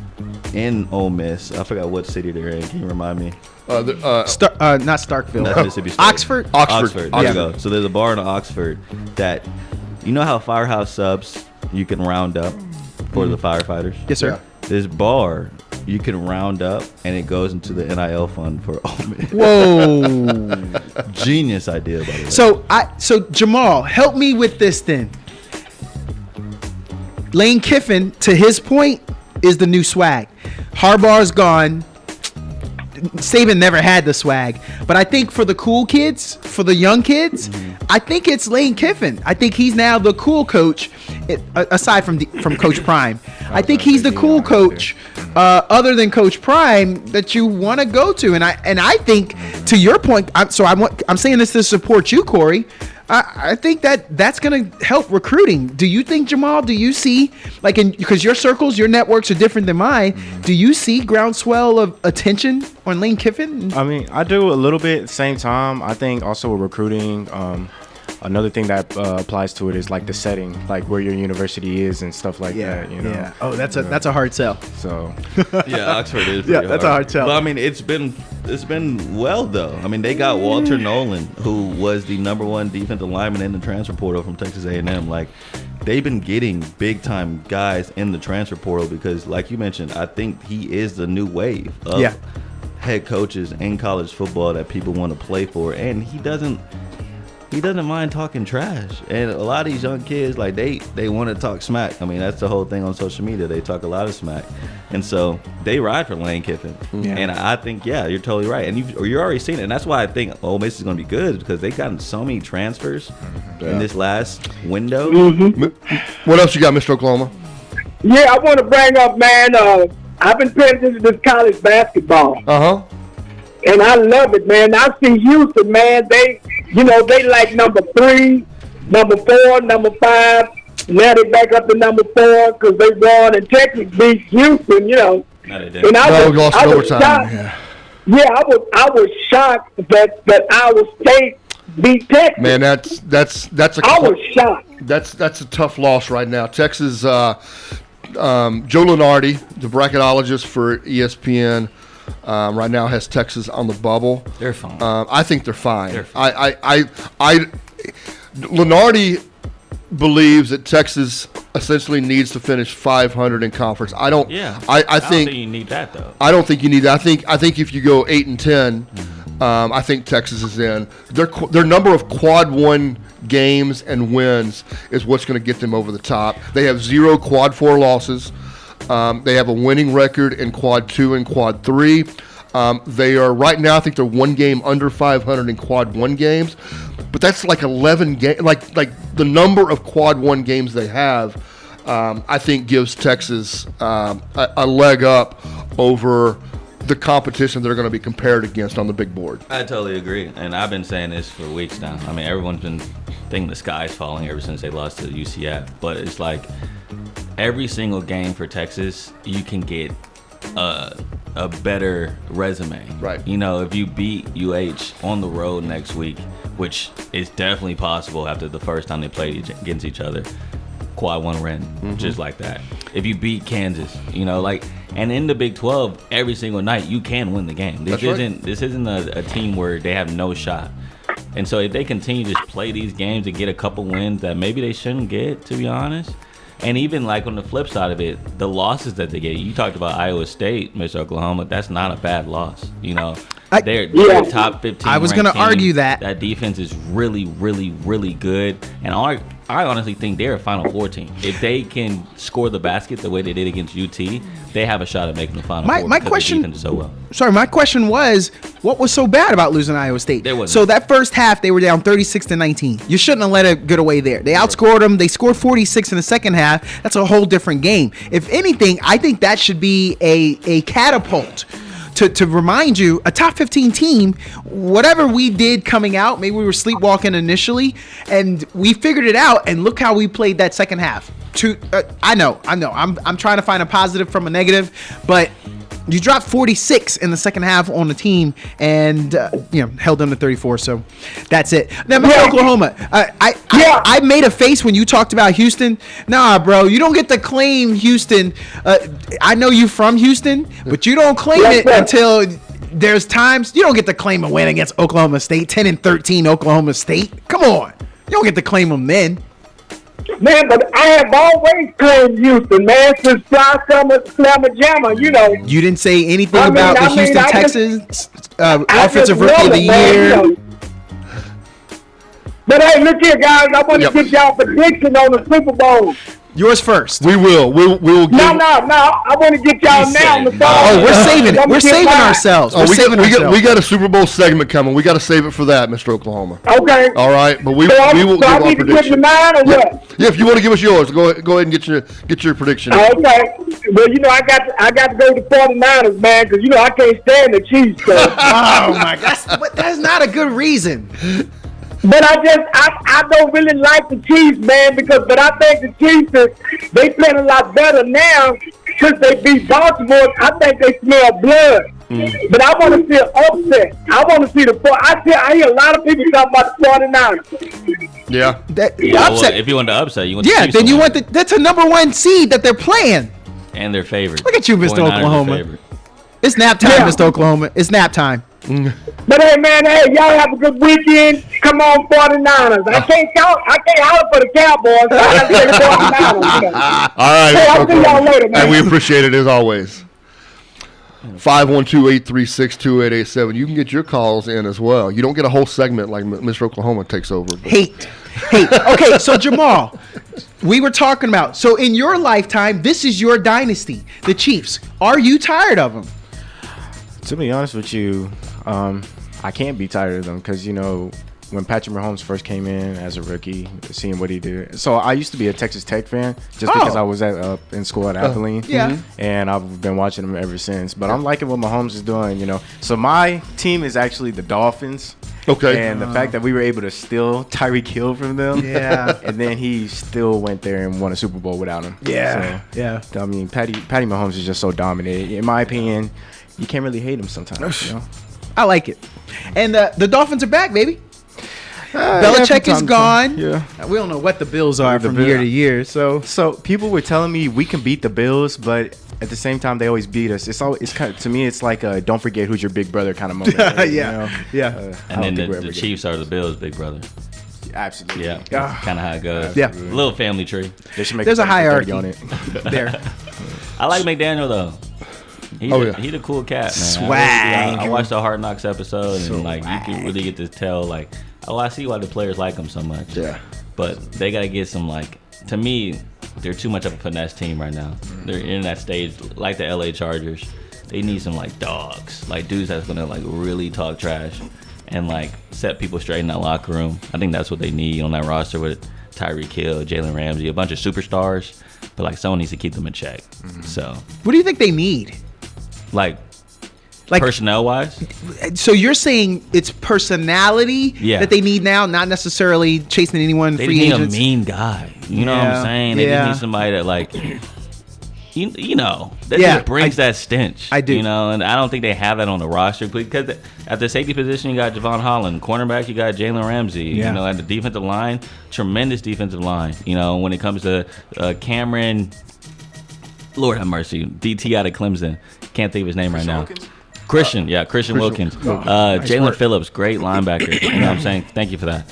in Ole Miss. I forgot what city they're in. Can you remind me? Not Starkville. That's Mississippi State. Oxford. There you go. So there's a bar in Oxford that, how Firehouse Subs, you can round up for the firefighters. Yes, sir. This bar, you can round up, and it goes into the NIL fund for Ole Miss. Whoa. Genius idea, by the way. So Jamal, help me with this then. Lane Kiffin, to his point, is the new swag. Harbaugh's gone. Saban never had the swag, but I think for the cool kids, for the young kids, I think it's Lane Kiffin. I think he's now the cool coach, aside from Coach Prime. I think he's the cool coach, other than Coach Prime, that you want to go to. And I think, to your point, I'm saying this to support you, Cory. I think that's going to help recruiting. Do you think, Jamal, do you see, because your circles, your networks are different than mine, do you see groundswell of attention on Lane Kiffin? I mean, I do a little bit. At the same time, I think also with recruiting, another thing that applies to it is like the setting, like where your university is and stuff like that. You know? Yeah. Oh, that's a hard sell. So. Yeah, Oxford is. Yeah, that's a hard tell. But I mean, it's been well though. I mean, they got Walter Nolan, who was the #1 defensive lineman in the transfer portal from Texas A&M. Like, they've been getting big time guys in the transfer portal because, like you mentioned, I think he is the new wave of head coaches in college football that people want to play for, and he doesn't mind talking trash. And a lot of these young kids, like, they want to talk smack. I mean, that's the whole thing on social media. They talk a lot of smack. And so they ride for Lane Kiffin. Yeah. And I think, you're totally right. And you're already seeing it. And that's why I think Ole Miss is going to be good, because they've gotten so many transfers in this last window. What else you got, Mr. Oklahoma? Yeah, I want to bring up, man, I've been paying attention to this college basketball. And I love it, man. I see Houston, man. They like number 3, number 4, number 5. Now they back up to number 4 because they won, and Texas beat Houston, No, they didn't. And I lost overtime. Shocked. Yeah, I was shocked that Iowa State beat Texas. Man, that's I was shocked. That's a tough loss right now. Texas, Joe Lunardi, the bracketologist for ESPN, right now has Texas on the bubble. They're fine. I think they're fine. Lunardi believes that Texas essentially needs to finish 500 in conference. I don't. Yeah. I think you need that though. I don't think you need that. I think if you go 8-10, I think Texas is in. Their number of quad 1 games and wins is what's going to get them over the top. They have 0 quad 4 losses. They have a winning record in quad 2 and quad 3. They are right now, I think they're 1 game under 500 in quad 1 games, but that's like 11 games. Like the number of quad 1 games they have, I think gives Texas a leg up over the competition they're going to be compared against on the big board. I totally agree, and I've been saying this for weeks now. I mean, everyone's been thinking the sky's falling ever since they lost to UCF, but it's like every single game for Texas, you can get a better resume. Right. If you beat UH on the road next week, which is definitely possible after the first time they played against each other, quad 1 win, just like that. If you beat Kansas, and in the Big 12, every single night you can win the game. This isn't a team where they have no shot. And so if they continue to play these games and get a couple wins that maybe they shouldn't get, to be honest. And even like on the flip side of it, the losses that they get. You talked about Iowa State, Mr. Oklahoma. That's not a bad loss. They're a top 15. I was going to argue that. That defense is really, really, really good. And I honestly think they're a Final Four team. If they can score the basket the way they did against UT, they have a shot at making the Final Four. My question, the defense is so well. Sorry, my question was, what was so bad about losing Iowa State? So that first half, they were down 36-19. You shouldn't have let it get away there. They outscored them. They scored 46 in the second half. That's a whole different game. If anything, I think that should be a catapult. To remind you, a top 15 team, whatever we did coming out, maybe we were sleepwalking initially, and we figured it out, and look how we played that second half. I know. I'm trying to find a positive from a negative, but you dropped 46 in the second half on the team and held them to 34. So that's it. Now, Oklahoma, I made a face when you talked about Houston. Nah, bro, you don't get to claim Houston. I know you from Houston, but you don't claim it until there's times you don't get to claim a win against Oklahoma State, 10-13 Oklahoma State. Come on, you don't get to claim them then. Man, but I have always claimed Houston, man, since Fly Summer Slammer Jammer, you know. You didn't say anything about the Houston Texans offensive rookie of the year. You know. But hey, look here, guys. I want to get y'all prediction on the Super Bowl. Yours first. We will. We will. No. I want to get y'all now on the phone. Oh, we're saving it. We're saving ourselves. We got a Super Bowl segment coming. We got to save it for that, Mr. Oklahoma. Okay. All right, but we will give our prediction. Mine or what? Yeah, if you want to give us yours, go ahead and get your prediction. Okay. Well, you know, I got to go to the 49ers, man, because you know I can't stand the Chiefs. So. Oh my God, that's not a good reason. But I don't really like the Chiefs, man, but I think the Chiefs, they playing a lot better now since they beat Baltimore. I think they smell blood. But I want to see an upset. I want to see I hear a lot of people talking about the 49ers. Yeah. Upset. If you want the upset, you want the Chiefs. Then you want that's a number one seed that they're playing. And they're favored. Look at you, Mr. Oklahoma. It's nap time, Mr. Oklahoma. It's nap time. But hey, man, y'all have a good weekend. Come on, 49ers. I can't holler for the Cowboys. So I got to say the 49ers. You know. All right. Hey, I'll see y'all later, man. And we appreciate it as always. 512-836-2887. You can get your calls in as well. You don't get a whole segment like Mr. Oklahoma takes over. Hate. Okay, so Jamal, we were talking about, so in your lifetime, this is your dynasty, the Chiefs. Are you tired of them? To be honest with you, I can't be tired of them because, you know, when Patrick Mahomes first came in as a rookie, seeing what he did. So I used to be a Texas Tech fan just because I was in school at Abilene. Yeah. And I've been watching them ever since. But I'm liking what Mahomes is doing, you know. So my team is actually the Dolphins. Okay. And the fact that we were able to steal Tyreek Hill from them. Yeah. And then he still went there and won a Super Bowl without him. Yeah. So, yeah. I mean, Patty Mahomes is just so dominant. In my opinion, you can't really hate him sometimes, you know? I like it. And the Dolphins are back, baby. Belichick is gone. Yeah. We don't know what the Bills are from year to year. So people were telling me we can beat the Bills, but at the same time they always beat us. It's kind of, to me, it's like a don't forget who's your big brother kind of moment. Yeah. You know? Yeah. And then the Chiefs are the Bills' big brother. Absolutely. Yeah. Kind of how it goes. Yeah. Little family tree. There's a hierarchy on it. there. I like McDaniel though. He's a cool cat, man. Swag. I watched the Hard Knocks episode, and like you can really get to tell, like, oh, I see why the players like him so much. Yeah. But they gotta get some, like, to me, they're too much of a finesse team right now. They're in that stage, like the LA Chargers. They need some like dogs, like dudes that's gonna like really talk trash and like set people straight in that locker room. I think that's what they need on that roster with Tyreek Hill, Jalen Ramsey, a bunch of superstars. But like someone needs to keep them in check. So what do you think they need? Like personnel wise? So you're saying it's personality that they need now, not necessarily chasing anyone they free need agents? a mean guy. You know what I'm saying? They just need somebody that like you know, that just brings that stench. I do. You know, and I don't think they have that on the roster because at the safety position you got Javon Holland, cornerback you got Jalen Ramsey. You know, at the defensive line, tremendous defensive line. You know, when it comes to Cameron, Lord have mercy, DT out of Clemson. Can't think of his name right now. Christian Wilkins. Jalen Phillips, great linebacker. You know what I'm saying? Thank you for that.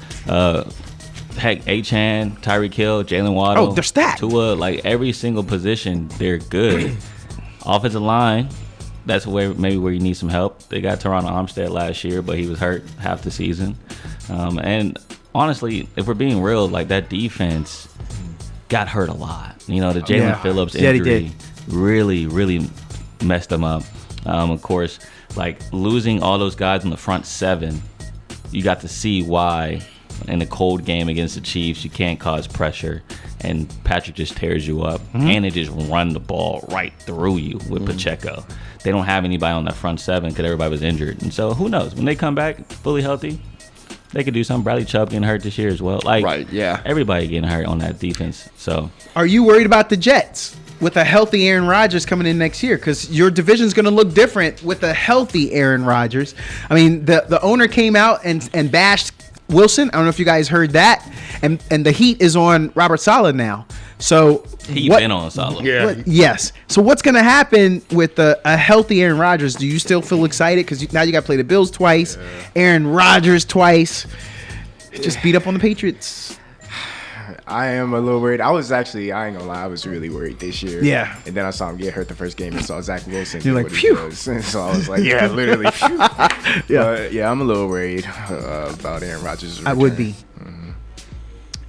Heck, Achane, Tyreek Hill, Jalen Waddle. Oh, they're stacked. Tua, like every single position, they're good. Offensive line, that's maybe where you need some help. They got Teron Armstead last year, but he was hurt half the season. And honestly, if we're being real, like that defense got hurt a lot. You know, the Jalen Phillips injury really, really messed them up. Of course, like losing all those guys in the front seven, you got to see why in a cold game against the Chiefs you can't cause pressure, and Patrick just tears you up, and they just run the ball right through you with Pacheco. They don't have anybody on that front seven because everybody was injured, and so who knows, when they come back fully healthy, they could do something. Bradley Chubb getting hurt this year as well. Like, everybody getting hurt on that defense. So, are you worried about the Jets with a healthy Aaron Rodgers coming in next year? Because your division's going to look different with a healthy Aaron Rodgers. I mean, the owner came out and bashed Wilson. I don't know if you guys heard that. And the heat is on Robert Saleh now. So he's been on Saleh. Yes. So what's going to happen with a healthy Aaron Rodgers? Do you still feel excited? Because now you got to play the Bills twice, Aaron Rodgers twice. Just beat up on the Patriots. I am a little worried. I ain't gonna lie, I was really worried this year. Yeah. And then I saw him get hurt the first game and saw Zach Wilson. You're do like, what he phew. does. So I was like, yeah, literally, phew. Yeah. But yeah, I'm a little worried about Aaron Rodgers' I would be.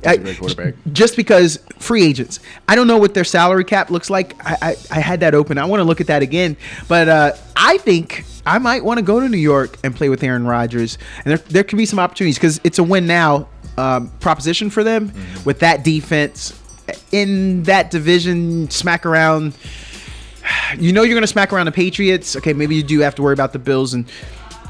He's a great quarterback. Just because free agents, I don't know what their salary cap looks like. I had that open. I want to look at that again. But I think I might want to go to New York and play with Aaron Rodgers. And there could be some opportunities because it's a win now proposition for them with that defense in that division. Smack around. You know you're going to smack around the Patriots. Okay, maybe you do have to worry about the Bills and.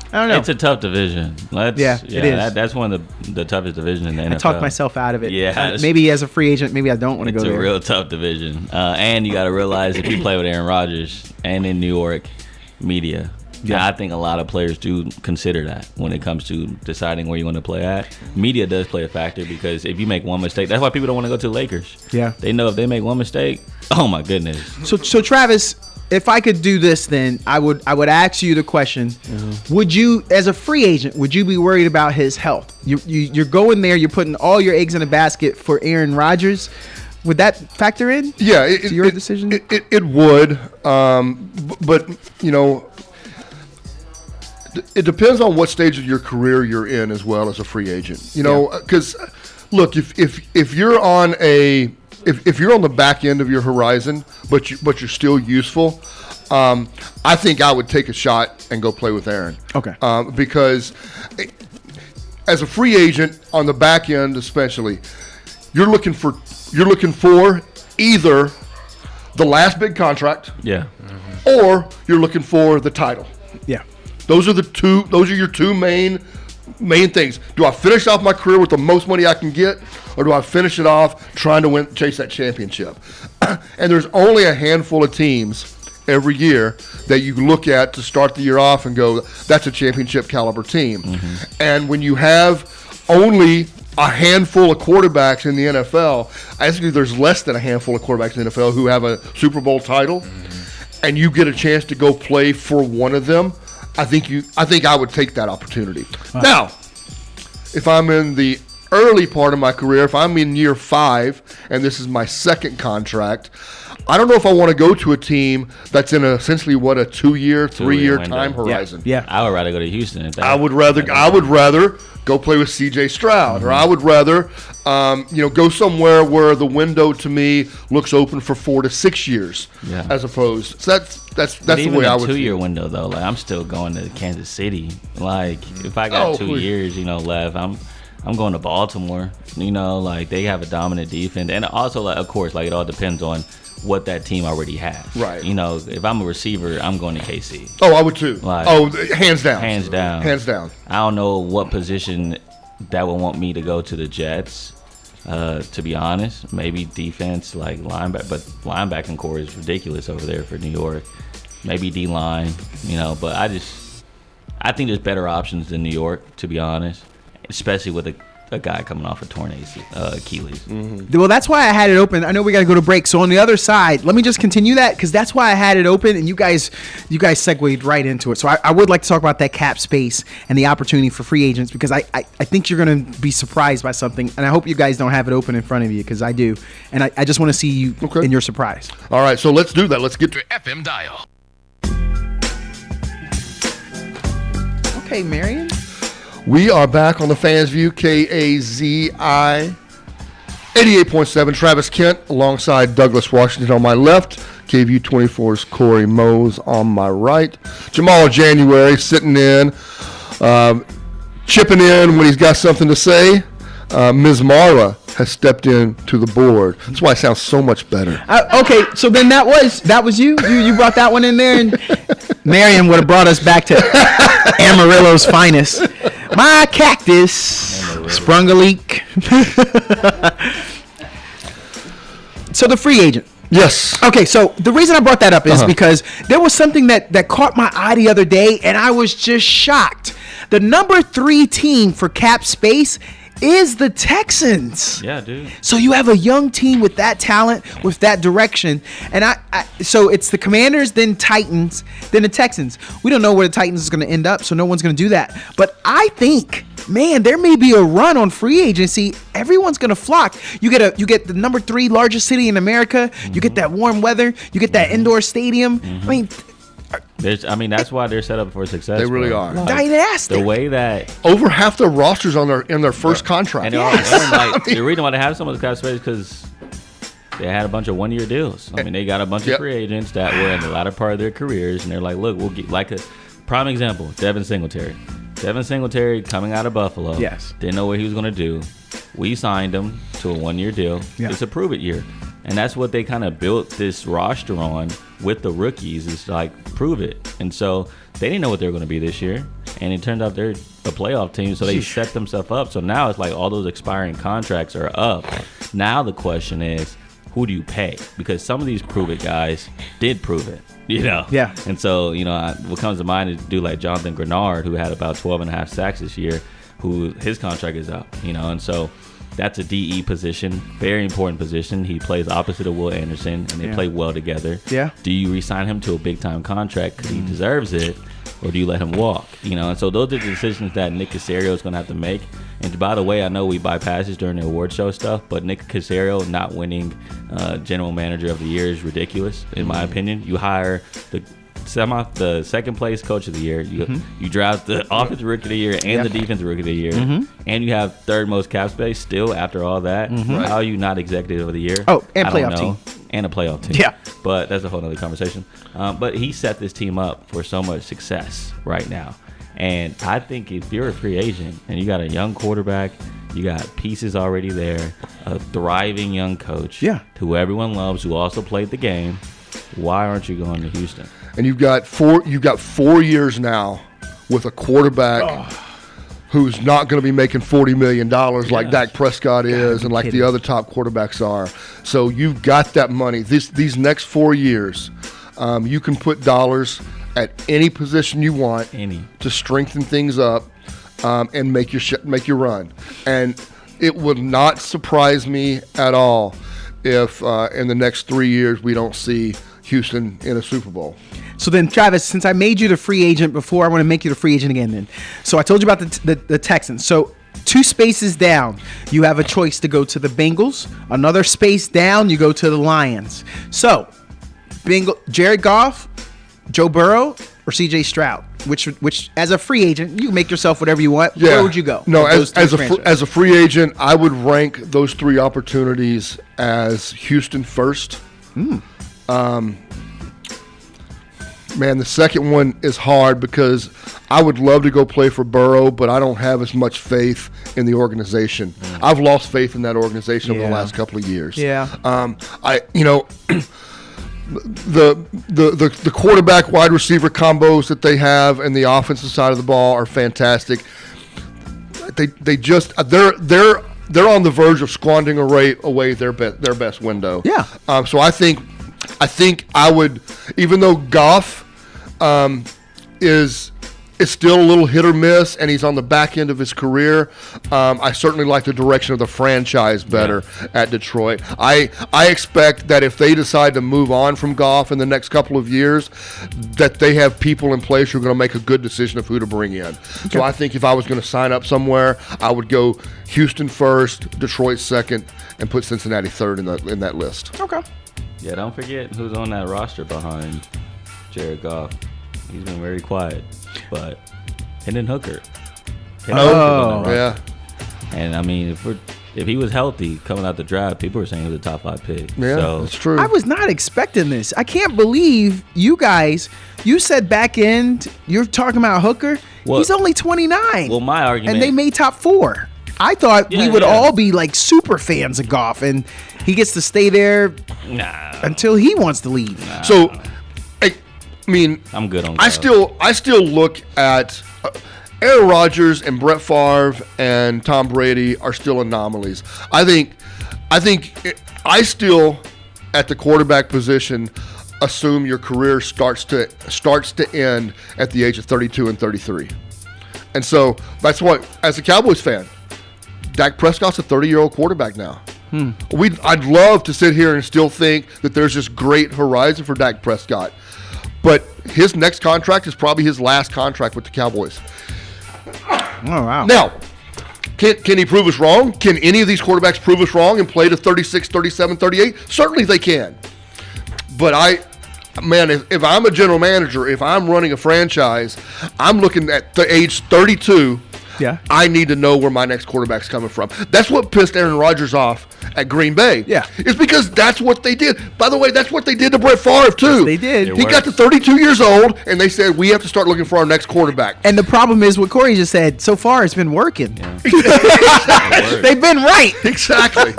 I don't know. It's a tough division. It is. That's one of the toughest divisions in the NFL. I talked myself out of it. Yeah. Maybe as a free agent, maybe I don't want to go there. It's a real tough division. And you got to realize if you play with Aaron Rodgers and in New York media, I think a lot of players do consider that when it comes to deciding where you want to play at. Media does play a factor because if you make one mistake, that's why people don't want to go to the Lakers. Yeah. They know if they make one mistake, oh my goodness. So Travis, if I could do this, then I would ask you the question: would you, as a free agent, would you be worried about his health? You're going there, you're putting all your eggs in a basket for Aaron Rodgers. Would that factor in? Yeah, to your decision. It would, but you know, it depends on what stage of your career you're in as well as a free agent. You know, because look, if you're on a If you're on the back end of your horizon, but you're still useful, I think I would take a shot and go play with Aaron. Okay. Because as a free agent on the back end, especially, you're looking for either the last big contract, or you're looking for the title. Yeah. Those are your two main things. Do I finish off my career with the most money I can get, or do I finish it off trying to chase that championship? And there's only a handful of teams every year that you look at to start the year off and go, that's a championship caliber team. And when you have only a handful of quarterbacks in the NFL, I think there's less than a handful of quarterbacks in the NFL who have a Super Bowl title, and you get a chance to go play for one of them. I think I would take that opportunity. Wow. Now, if I'm in the early part of my career, if I'm in year 5 and this is my second contract, I don't know if I want to go to a team that's in essentially a 2-year, 3-year time horizon. Yeah. I would rather go to Houston. I would rather go play with C.J. Stroud, or I would rather go somewhere where the window to me looks open for 4 to 6 years, as opposed. So that's the way I would. Even a 2-year window though, like I'm still going to Kansas City. Like if I got 2 years, left, I'm going to Baltimore. Like they have a dominant defense, and also, like, of course, like it all depends on what that team already has. Right. If I'm a receiver, I'm going to KC. Oh, I would too. Like, hands down. Hands down. Hands down. I don't know what position that would want me to go to the Jets. To be honest, maybe defense, like linebacker, but linebacking core is ridiculous over there for New York. Maybe D-line, but I think there's better options than New York, to be honest, especially with a guy coming off a torn Achilles. Well, that's why I had it open. I know we got to go to break. So on the other side, let me just continue that, because that's why I had it open, and you guys segued right into it. So I would like to talk about that cap space and the opportunity for free agents, because I think you're going to be surprised by something, and I hope you guys don't have it open in front of you, because I do. And I just want to see you in your surprise. All right, so let's do that. Let's get to FM dial. Okay, Marion. We are back on the Fans View, KAZI 88.7. Travis Kent alongside Douglas Washington on my left. KVU 24's Cory Mose on my right. Jamal January sitting in, chipping in when he's got something to say. Ms. Marla has stepped in to the board. That's why it sounds so much better. Okay, so then that was you? You brought that one in there, and Marion would have brought us back to Amarillo's finest. My cactus sprung a leak. So the free agent. Yes. Okay, so the reason I brought that up is because there was something that caught my eye the other day, and I was just shocked. The number 3 team for cap space is the Texans. Yeah, dude. So you have a young team with that talent, with that direction, and so it's the Commanders, then Titans, then the Texans. We don't know where the Titans is going to end up, so no one's going to do that. But I think man, there may be a run on free agency. Everyone's gonna flock. You get the number 3 largest city in America. You get that warm weather. You get that indoor stadium. I mean, that's why they're set up for success. They really bro. are. Dynastic. The way that over half their rosters in their first contract. and, and the reason why they have so much cap space because they had a bunch of 1-year deals. I mean, they got a bunch of free agents that were in the latter part of their careers, and they're like, look, we'll get like a prime example, Devin Singletary. Devin Singletary coming out of Buffalo. Yes. Didn't know what he was going to do. We signed him to a 1-year deal. Yeah. It's a prove-it year. And that's what they kind of built this roster on with the rookies is like, prove it. And so they didn't know what they were going to be this year. And it turned out they're a playoff team, so they set themselves up. So now it's like all those expiring contracts are up. Now the question is, who do you pay? Because some of these prove-it guys did prove it. Yeah. And so, what comes to mind is a dude like Jonathan Grenard, who had about 12.5 sacks this year, who his contract is up, and so that's a DE position, very important position. He plays opposite of Will Anderson, and they play well together. Yeah. Do you re-sign him to a big-time contract because he deserves it, or do you let him walk? And so those are the decisions that Nick Caserio is going to have to make. And by the way, I know we bypass this during the award show stuff, but Nick Caserio not winning General Manager of the Year is ridiculous, in my opinion. You hire the second place coach of the year. You draft the offensive rookie of the year and the defensive rookie of the year, and you have third most cap space still after all that. How are you not executive of the year? Oh, and I don't playoff know. team. And a playoff team. Yeah. But that's a whole other conversation. But he set this team up for so much success right now. And I think if you're a free agent and you got a young quarterback, you got pieces already there, a thriving young coach who everyone loves, who also played the game, why aren't you going to Houston? And you've got 4 years now with a quarterback who's not going to be making $40 million like Dak Prescott is and like the other top quarterbacks are. So you've got that money. These next 4 years, you can put dollars at any position you want to strengthen things up and make your run. And it would not surprise me at all if in the next 3 years we don't see Houston in a Super Bowl. So then, Travis, since I made you the free agent before, I want to make you the free agent again then. So I told you about the Texans. So 2 spaces down, you have a choice to go to the Bengals. Another space down, you go to the Lions. So, Jared Goff, Joe Burrow, or C.J. Stroud? Which as a free agent, you can make yourself whatever you want. Yeah. Where would you go? No, as a free agent, I would rank those 3 opportunities as Houston first. Man, the second one is hard because I would love to go play for Burrow, but I don't have as much faith in the organization. I've lost faith in that organization over the last couple of years. Yeah. The quarterback wide receiver combos that they have and the offensive side of the ball are fantastic. They're on the verge of squandering away their best window. Yeah. So I think I would, even though Goff is still a little hit or miss, and he's on the back end of his career, I certainly like the direction of the franchise better at Detroit. I expect that if they decide to move on from Goff in the next couple of years, that they have people in place who are going to make a good decision of who to bring in. Okay. So I think if I was going to sign up somewhere, I would go Houston first, Detroit second, and put Cincinnati third in that list. Okay. Yeah, don't forget who's on that roster behind Jared Goff. He's been very quiet, but Hendon Hooker. Yeah. And I mean, if he was healthy coming out the draft, people were saying he was a top 5 pick. Yeah, so, that's true. I was not expecting this. I can't believe you guys. You said back end. You're talking about Hooker. Well, he's only 29. Well, my argument, and they made top 4. I thought we would all be like super fans of Goff, and he gets to stay there until he wants to leave. So, I mean, I'm good on Goff. I still look at Aaron Rodgers and Brett Favre and Tom Brady are still anomalies. I think I still at the quarterback position assume your career starts to end at the age of 32 and 33. And so that's what, as a Cowboys fan, Dak Prescott's a 30-year-old quarterback now. I'd love to sit here and still think that there's this great horizon for Dak Prescott. But his next contract is probably his last contract with the Cowboys. Oh, wow. Now, Can he prove us wrong? Can any of these quarterbacks prove us wrong and play to 36, 37, 38? Certainly they can. But if I'm a general manager, if I'm running a franchise, I'm looking at the age 32. Yeah. I need to know where my next quarterback's coming from. That's what pissed Aaron Rodgers off at Green Bay. Yeah. It's because that's what they did. By the way, that's what they did to Brett Favre, too. Yes, they did. He got to 32 years old, and they said, we have to start looking for our next quarterback. And the problem is what Cory just said. So far, it's been working. Yeah. They've been right. Exactly.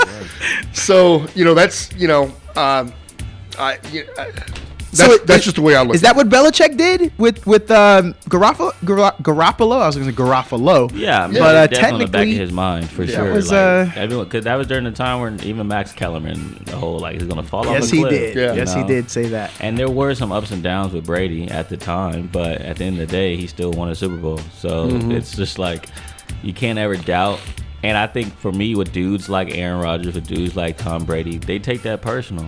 So, that's, that's just the way I look. Is that what Belichick did with Garoppolo? I was going to say Garoppolo. Yeah, but definitely on the back of technically, his mind for sure. was, Everyone, because that was during the time when even Max Kellerman, the whole he's gonna fall off yes, the he cliff. did. Yeah. Yes, he did say that. And there were some ups and downs with Brady at the time, but at the end of the day, he still won a Super Bowl. So it's just like you can't ever doubt. And I think for me, with dudes like Aaron Rodgers, with dudes like Tom Brady, they take that personal.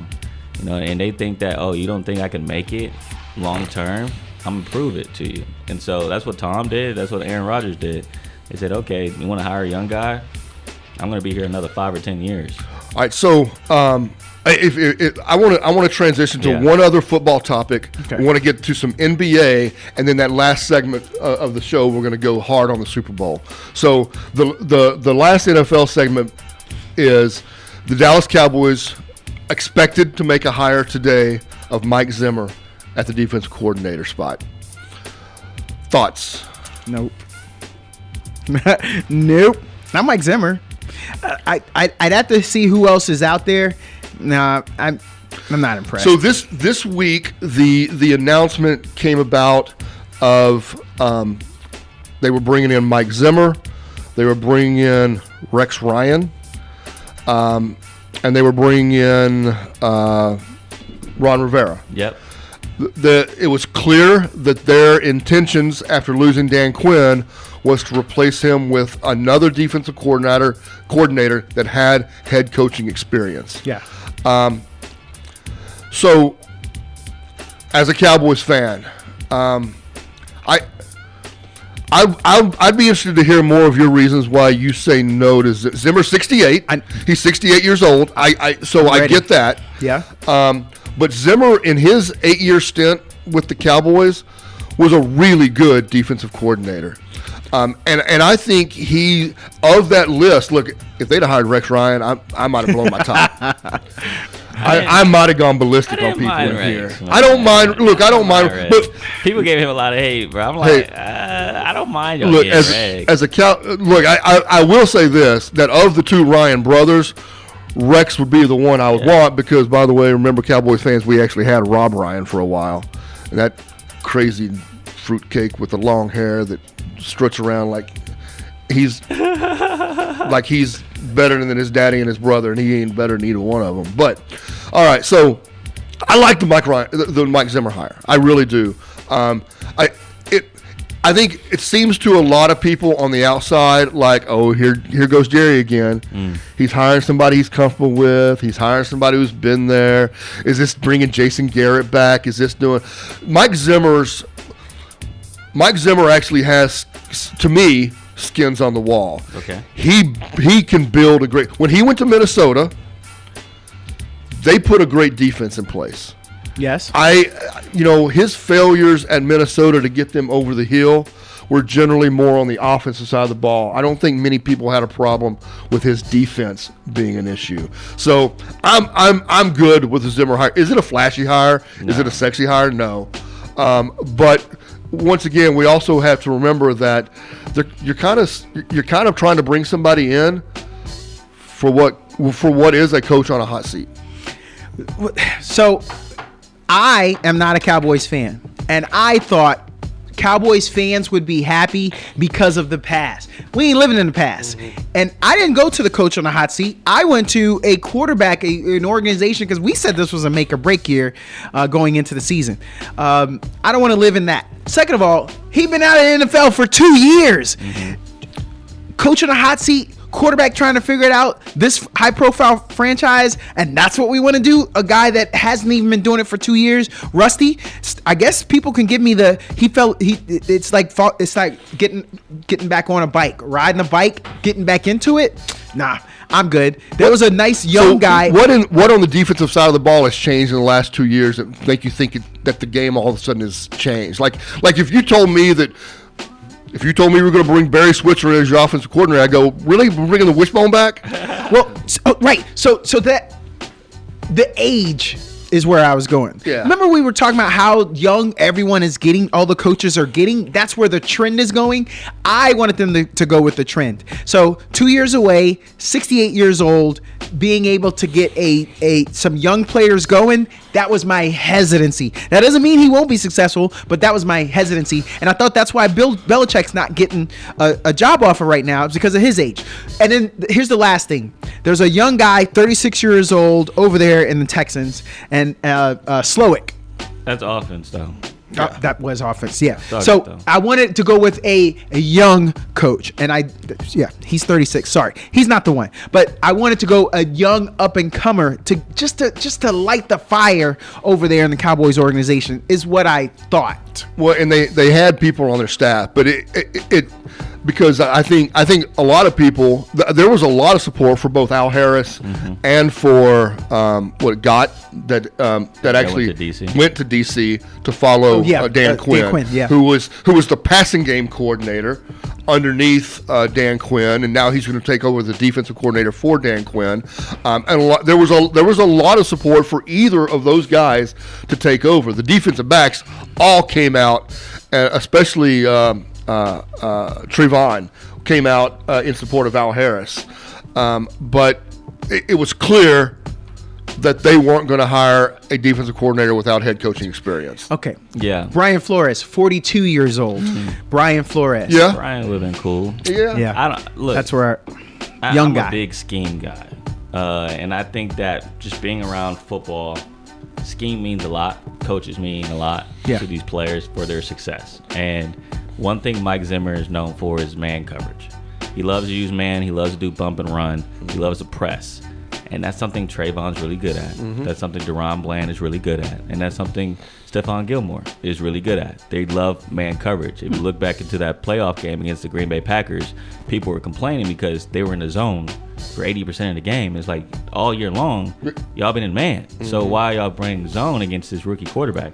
And they think that, you don't think I can make it long term? I'm gonna prove it to you. And so that's what Tom did. That's what Aaron Rodgers did. They said, okay, you want to hire a young guy? I'm gonna be here another 5 or 10 years. All right, so if I want to transition to one other football topic. Okay. We want to get to some NBA, and then that last segment of the show, we're going to go hard on the Super Bowl. So the last NFL segment is the Dallas Cowboys expected to make a hire today of Mike Zimmer at the defensive coordinator spot. Thoughts? Nope. Nope. Not Mike Zimmer. I'd have to see who else is out there. Nah, I'm not impressed. So this week the announcement came about of they were bringing in Mike Zimmer, they were bringing in Rex Ryan, and they were bringing in Ron Rivera. Yep. It was clear that their intentions after losing Dan Quinn was to replace him with another defensive coordinator that had head coaching experience. yeah. So, as a Cowboys fan, I'd be interested to hear more of your reasons why you say no to Zimmer. 68. He's 68 years old. I get that. Yeah. But Zimmer, in his 8-year stint with the Cowboys, was a really good defensive coordinator. And I think of that list, look, if they'd have hired Rex Ryan, I might have blown my top. I might have gone ballistic on people in here. I don't mind. Look, I don't mind. But people gave him a lot of hate, bro. I'm like, I don't mind y'all look, getting Rex. I will say this, that of the two Ryan brothers, Rex would be the one I would want because, by the way, remember, Cowboys fans, we actually had Rob Ryan for a while. And that crazy fruitcake with the long hair that struts around like he's better than his daddy and his brother, and he ain't better than either one of them. But, all right, so I like the Mike Zimmer hire. I really do. I think it seems to a lot of people on the outside like, oh, here goes Jerry again. He's hiring somebody he's comfortable with. He's hiring somebody who's been there. Is this bringing Jason Garrett back? Is this doing Mike Zimmer actually has, to me, skins on the wall. Okay. He can build a great. When he went to Minnesota, they put a great defense in place. Yes. His failures at Minnesota to get them over the hill were generally more on the offensive side of the ball. I don't think many people had a problem with his defense being an issue. So I'm good with the Zimmer hire. Is it a flashy hire? No. Is it a sexy hire? No. But once again, we also have to remember that you're kind of trying to bring somebody in for what is a coach on a hot seat. So I am not a Cowboys fan, and I thought Cowboys fans would be happy because of the past. We ain't living in the past. And I didn't go to the coach on the hot seat. I went to a quarterback, an organization, because we said this was a make or break year going into the season. I don't want to live in that. Second of all, he's been out of the NFL for 2 years. Coach on the hot seat, quarterback trying to figure it out, this high profile franchise, and that's what we want to do. A guy that hasn't even been doing it for 2 years, rusty. I guess people can give me it's like getting back on a bike, riding a bike, getting back into it. Nah, I'm good. There was a nice young guy. What on the defensive side of the ball has changed in the last 2 years that make you think that the game all of a sudden has changed? Like if you told me we were going to bring Barry Switzer as your offensive coordinator, I go, really? We're bringing the wishbone back? Well, right. So that the age is where I was going. Yeah. Remember we were talking about how young everyone is getting, all the coaches are getting? That's where the trend is going. I wanted them to go with the trend. So 2 years away, 68 years old, being able to get some young players going, that was my hesitancy. That doesn't mean he won't be successful, but that was my hesitancy. And I thought that's why Bill Belichick's not getting a job offer right now. It's because of his age. And then here's the last thing. There's a young guy, 36 years old, over there in the Texans, and Slowick. That's offense, though. That was offense, yeah. So though. I wanted to go with a young coach, and he's 36. Sorry, he's not the one, but I wanted to go a young up and comer to just to light the fire over there in the Cowboys organization is what I thought. Well, and they had people on their staff, but it because I think a lot of people, there was a lot of support for both Al Harris and for that actually went to DC to follow Dan Quinn, who was the passing game coordinator underneath Dan Quinn, and now he's going to take over the defensive coordinator for Dan Quinn. And there was a lot of support for either of those guys to take over. The defensive backs all came out, especially Trevon came out in support of Al Harris. But it was clear that they weren't going to hire a defensive coordinator without head coaching experience. Okay. Yeah. Brian Flores, 42 years old. Brian Flores. Yeah. Brian would have been cool. Yeah. I don't look. That's where I'm guy. a big scheme guy, and I think that just being around football, scheme means a lot. Coaches mean a lot to these players for their success. And one thing Mike Zimmer is known for is man coverage. He loves to use man. He loves to do bump and run. He loves to press. And that's something Trayvon's really good at. That's something Deron Bland is really good at. And that's something Stephon Gilmore is really good at. They love man coverage. If you look back into that playoff game against the Green Bay Packers, people were complaining because they were in the zone for 80% of the game. It's like all year long, y'all been in man. So why y'all bring zone against this rookie quarterback?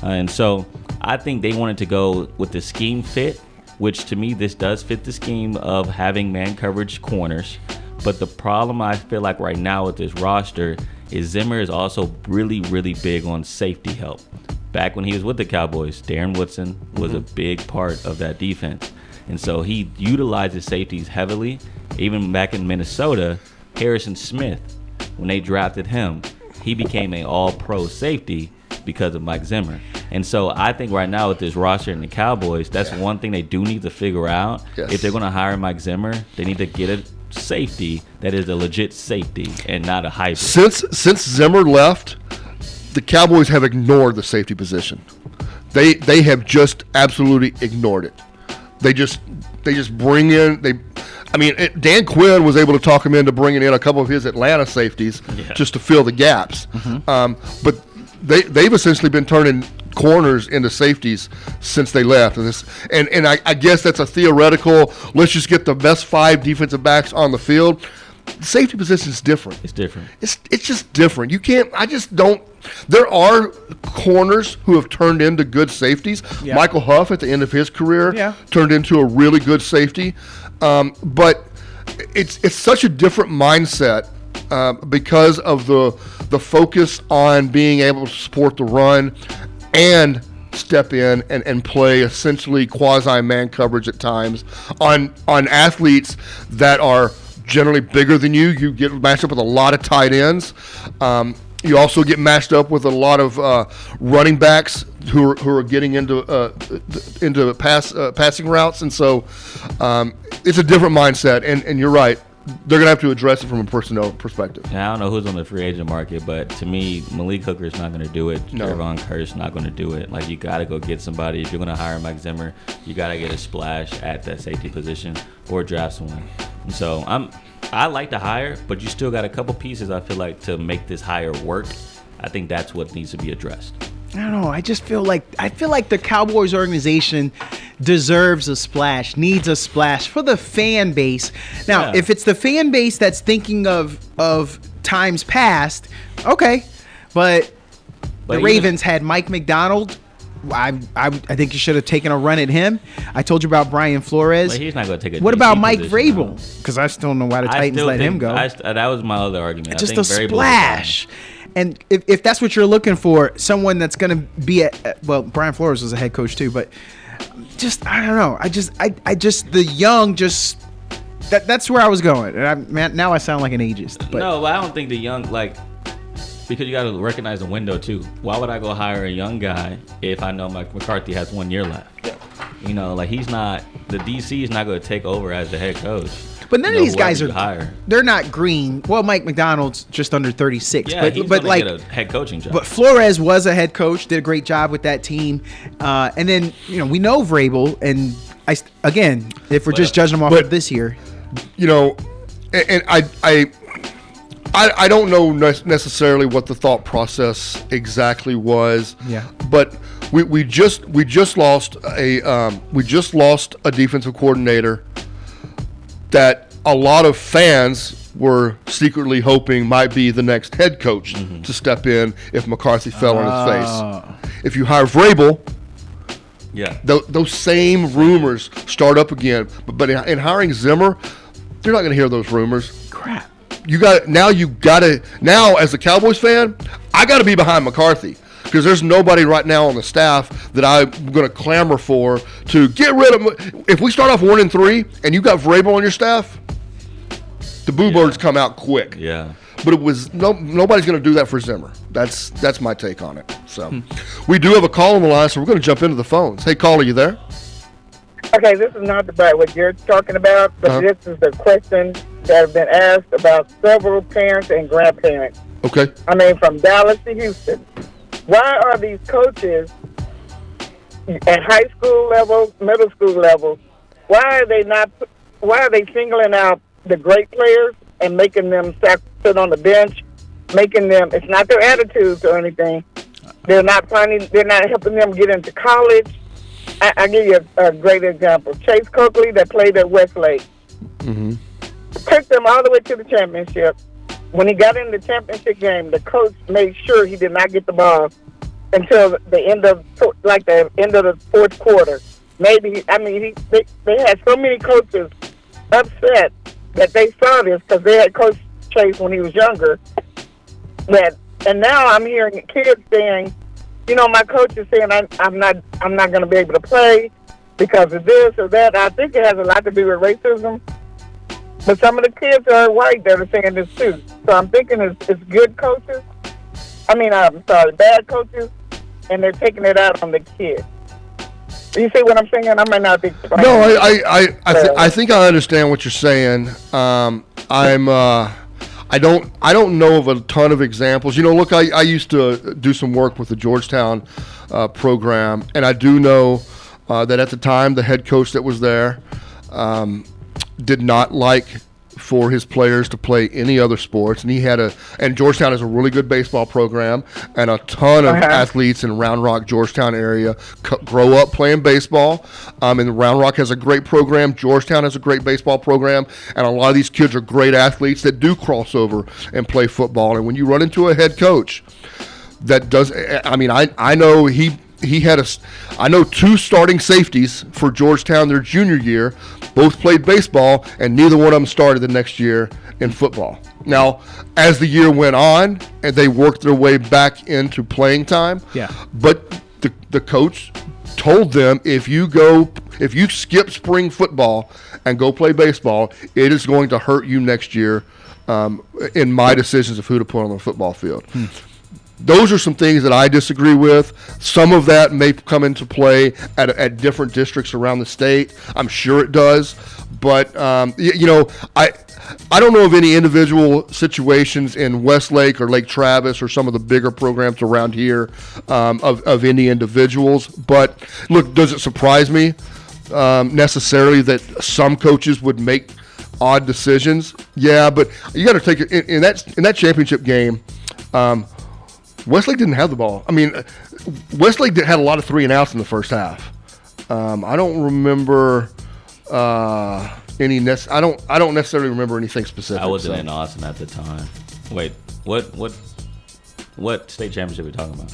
And so I think they wanted to go with the scheme fit, which to me, this does fit the scheme of having man coverage corners. But the problem I feel like right now with this roster is Zimmer is also really, really big on safety help. Back when he was with the Cowboys, Darren Woodson was a big part of that defense. And so he utilizes safeties heavily. Even back in Minnesota, Harrison Smith, when they drafted him, he became an all-pro safety because of Mike Zimmer. And so I think right now with this roster and the Cowboys, that's one thing they do need to figure out. Yes. If they're going to hire Mike Zimmer, they need to get a safety that is a legit safety and not a hybrid. Since Zimmer left, the Cowboys have ignored the safety position. They have just absolutely ignored it. They just bring in Dan Quinn was able to talk him into bringing in a couple of his Atlanta safeties just to fill the gaps. But they've essentially been turning corners into safeties since they left, and I guess that's a theoretical. Let's just get the best 5 defensive backs on the field. The safety position is different. It's different. It's just different. You can't. I just don't. There are corners who have turned into good safeties. Yeah. Michael Huff at the end of his career turned into a really good safety, but it's such a different mindset because of the focus on being able to support the run and step in and play essentially quasi-man coverage at times on athletes that are generally bigger than you. You get matched up with a lot of tight ends. You also get matched up with a lot of running backs who are getting into passing routes, and so it's a different mindset. And you're right. they're going to have to address it from a personnel perspective. Now, I don't know who's on the free agent market, but to me, Malik Hooker is not going to do it. No. Trevon Kearse not going to do it. Like, you got to go get somebody. If you're going to hire Mike Zimmer, you got to get a splash at that safety position or draft someone. And so I like to hire, but you still got a couple pieces, I feel like, to make this hire work. I think that's what needs to be addressed. I don't know. I feel like the Cowboys organization deserves a splash, needs a splash for the fan base. Now, if it's the fan base that's thinking of times past, okay, but the Ravens had Mike McDonald. I think you should have taken a run at him. I told you about Brian Flores. But he's not going to take a What DC about Mike position, Vrabel? Because I still don't know why the Titans let him go. That was my other argument. Just I think a Vrabel splash. And if that's what you're looking for, someone that's going to be well, Brian Flores was a head coach too, but just I don't know. That's where I was going. And now I sound like an ageist. But No, but I don't think the young, like, because you got to recognize the window too. Why would I go hire a young guy if I know Mike McCarthy has 1 year left? Yeah. You know, like, the DC is not going to take over as the head coach. But none of these guys they're not green. Well, Mike McDonald's just under 36. Yeah, he's but like, get a head coaching job. But Flores was a head coach, did a great job with that team. And then, we know Vrabel. And if we're just judging him off of this year. And I don't know necessarily what the thought process exactly was. Yeah. But we just lost a defensive coordinator that a lot of fans were secretly hoping might be the next head coach to step in if McCarthy fell on his face. If you hire Vrabel, those same rumors start up again. But in hiring Zimmer, you're not going to hear those rumors. Crap. Now as a Cowboys fan, I got to be behind McCarthy. Because there's nobody right now on the staff that I'm going to clamor for to get rid of. If we start off 1-3 and you got Vrabel on your staff, the boo birds come out quick. Yeah. But it was nobody's going to do that for Zimmer. That's my take on it. So we do have a call on the line, so we're going to jump into the phones. Hey, caller, you there? Okay, this is not about what you're talking about, but this is the question that have been asked about several parents and grandparents. Okay. I mean, from Dallas to Houston. Why are these coaches at high school level, middle school level, why are they singling out the great players and making them sit on the bench, it's not their attitudes or anything. They're not helping them get into college. I'll give you a great example. Chase Coakley that played at Westlake. Mm-hmm. Took them all the way to the championship. When he got in the championship game, the coach made sure he did not get the ball until the end of the fourth quarter. They had so many coaches upset that they saw this because they had coached Chase when he was younger. And now I'm hearing kids saying, my coach is saying I'm not going to be able to play because of this or that. I think it has a lot to do with racism. But some of the kids are white that are saying this too. So I'm thinking it's good coaches. Bad coaches, and they're taking it out on the kids. You see what I'm saying? I might not be. No, I think I understand what you're saying. I don't know of a ton of examples. Look, I used to do some work with the Georgetown program, and I do know that at the time the head coach that was there did not like for his players to play any other sports, and Georgetown has a really good baseball program, and a ton of athletes in Round Rock, Georgetown area grow up playing baseball. And Round Rock has a great program. Georgetown has a great baseball program, and a lot of these kids are great athletes that do cross over and play football. And when you run into a head coach that does, I know I know 2 starting safeties for Georgetown their junior year. Both played baseball, and neither one of them started the next year in football. Now, as the year went on, and they worked their way back into playing time, but the coach told them, if you skip spring football and go play baseball, it is going to hurt you next year in my decisions of who to put on the football field. Those are some things that I disagree with. Some of that may come into play at different districts around the state. I'm sure it does. But I don't know of any individual situations in Westlake or Lake Travis or some of the bigger programs around here of any individuals. But look, does it surprise me necessarily that some coaches would make odd decisions? Yeah, but you got to take it in that championship game. Westlake didn't have the ball. I mean, Westlake had a lot of 3 and outs in the first half. I don't remember I don't necessarily remember anything specific. I wasn't in Austin at the time. Wait, what state championship are we talking about?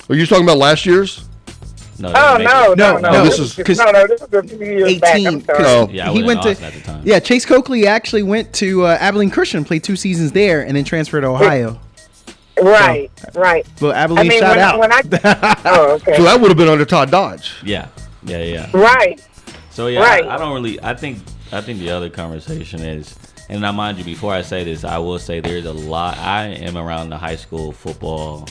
Are you talking about last year's? No. No, this is this is a few years back. 18. I'm sorry. Yeah, I he was went in to Austin at the time. yeah. Chase Coakley actually went to Abilene Christian, played 2 seasons there, and then transferred to Ohio. Right. Well, Abilene I mean, shout out. Oh, okay. So that would have been under Todd Dodge. Yeah. Right. So yeah, Right. I don't really. I think the other conversation is, and now mind you, before I say this, I will say there's a lot. I am around the high school football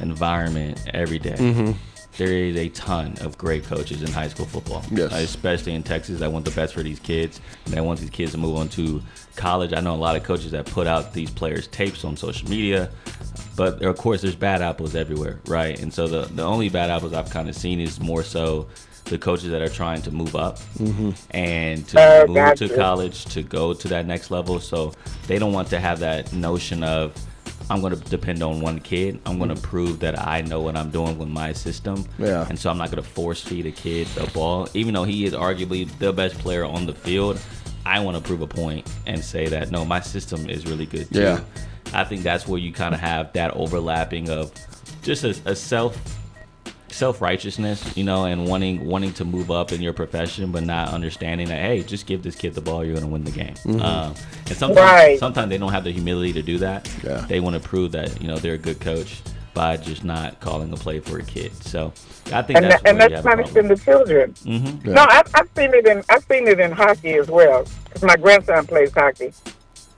environment every day. Mm-hmm. There is a ton of great coaches in high school football, Yes. especially in Texas. I want the best for these kids, and I want these kids to move on to college. I know a lot of coaches that put out these players' tapes on social media, but of course, there's bad apples everywhere, right? And so the only bad apples I've kind of seen is more so the coaches that are trying to move up and to move to college, to go to that next level. So they don't want to have that notion of, I'm going to depend on one kid. I'm going to prove that I know what I'm doing with my system. Yeah. And so I'm not going to force feed a kid a ball. Even though he is arguably the best player on the field, I want to prove a point and say that, no, my system is really good too. Yeah. I think that's where you kind of have that overlapping of just a self-righteousness, and wanting to move up in your profession, but not understanding that, hey, just give this kid the ball, you're going to win the game. And sometimes they don't have the humility to do that. Yeah. They want to prove that they're a good coach by just not calling a play for a kid. So I think that's punishing the children. Mm-hmm. Yeah. No, I've seen it in hockey as well, because my grandson plays hockey,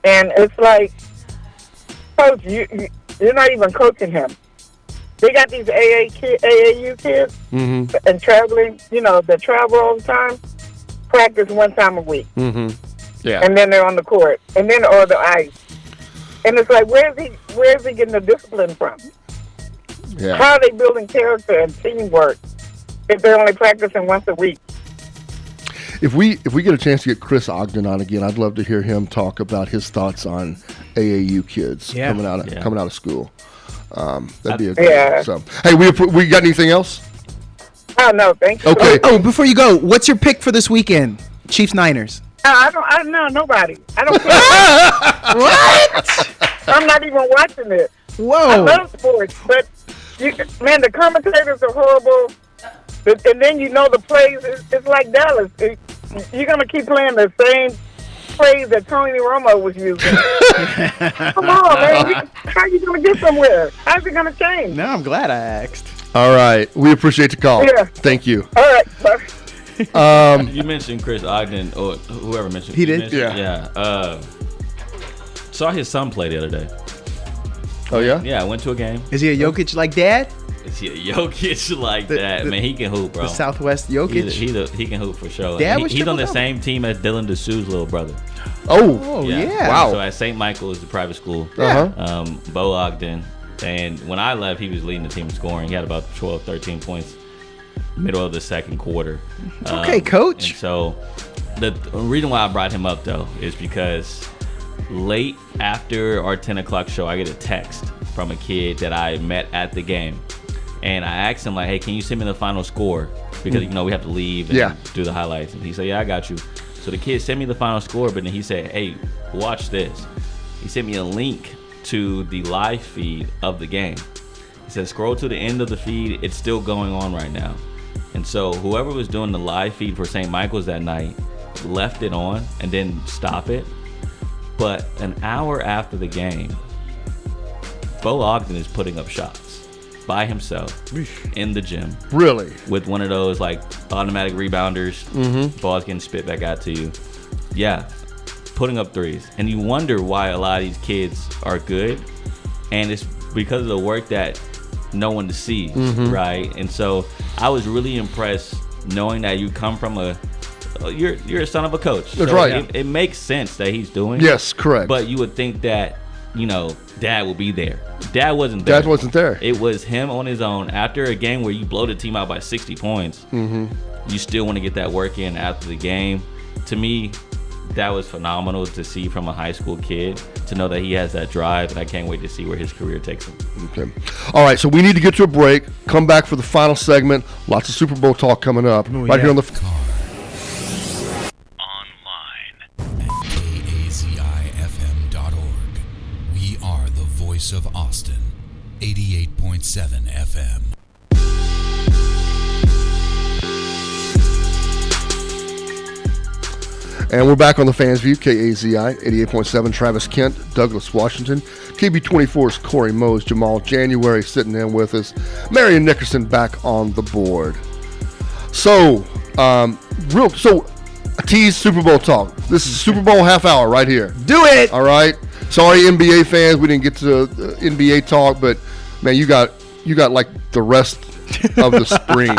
and it's like, coach, you're not even coaching him. They got these AAU kids and traveling, that travel all the time, practice 1 time a week. Yeah. And then they're on the court, and then or the ice. And it's like, where is he getting the discipline from? Yeah. How are they building character and teamwork if they're only practicing once a week? If we get a chance to get Chris Ogden on again, I'd love to hear him talk about his thoughts on AAU kids coming out of school. That'd be a great one. So, hey, we got anything else? Oh no, thank you. Okay. Oh, before you go, what's your pick for this weekend? Chiefs Niners. I don't know nobody. I don't care. What? I'm not even watching it. I Whoa. love sports, but the commentators are horrible. And then the plays. It's like Dallas. You're gonna keep playing the same plays that Tony Romo was using. Come on, man. How are you gonna get somewhere? How's it gonna change? No, I'm glad I asked. All right. We appreciate the call. Yeah. Thank you. All right. You mentioned Chris Ogden, or whoever mentioned. He you did? mentioned- Yeah. Yeah. Saw his son play the other day. Oh, yeah? Yeah, I went to a game. Is he a Jokic like dad? Is he a Jokic like that? Man, he can hoop, bro. The Southwest Jokic? He can hoop for sure. Dad And was he's on the triple-double. same team as Dylan Dessou's little brother. Oh. Yeah. Wow. So at St. Michael's, the private school, Uh-huh. Bo Ogden, and when I left, he was leading the team in scoring. He had about 12, 13 points middle of the second quarter. Okay, coach. And so the reason why I brought him up, though, is because late after our 10 o'clock show, I get a text from a kid that I met at the game. And I asked him, like, hey, can you send me the final score? Because, we have to leave and do the highlights. And he said, yeah, I got you. So the kid sent me the final score, but then he said, hey, watch this. He sent me a link to the live feed of the game. He said, scroll to the end of the feed. It's still going on right now. And so whoever was doing the live feed for St. Michael's that night left it on and didn't stop it. But an hour after the game, Bo Ogden is putting up shots by himself in the gym Really? with one of those like automatic rebounders. Ball's getting spit back out to you. Yeah, putting up threes. And you wonder why a lot of these kids are good. And it's because of the work that no one sees, right? And so I was really impressed knowing that you come from a you're a son of a coach. That's So right. It makes sense that he's doing. Yes, correct. But you would think that, Dad will be there. Dad wasn't there. Dad wasn't there. It was him on his own. After a game where you blow the team out by 60 points, you still want to get that work in after the game. To me, that was phenomenal to see from a high school kid, to know that he has that drive, and I can't wait to see where his career takes him. Okay. All right, so we need to get to a break. Come back for the final segment. Lots of Super Bowl talk coming up. Right here on the... Online at KAZIFM.org. We are the voice of Austin. 88.7 FM. And we're back on the Fans View, KAZI, 88.7, Travis Kent, Douglas, Washington. KB24's Cory, Mose, Jamal, January sitting in with us. Marion Nickerson back on the board. So, I tease Super Bowl talk. This is Super Bowl half hour right here. Do it. All right. Sorry, NBA fans, we didn't get to NBA talk, but man, you got like the rest of the spring,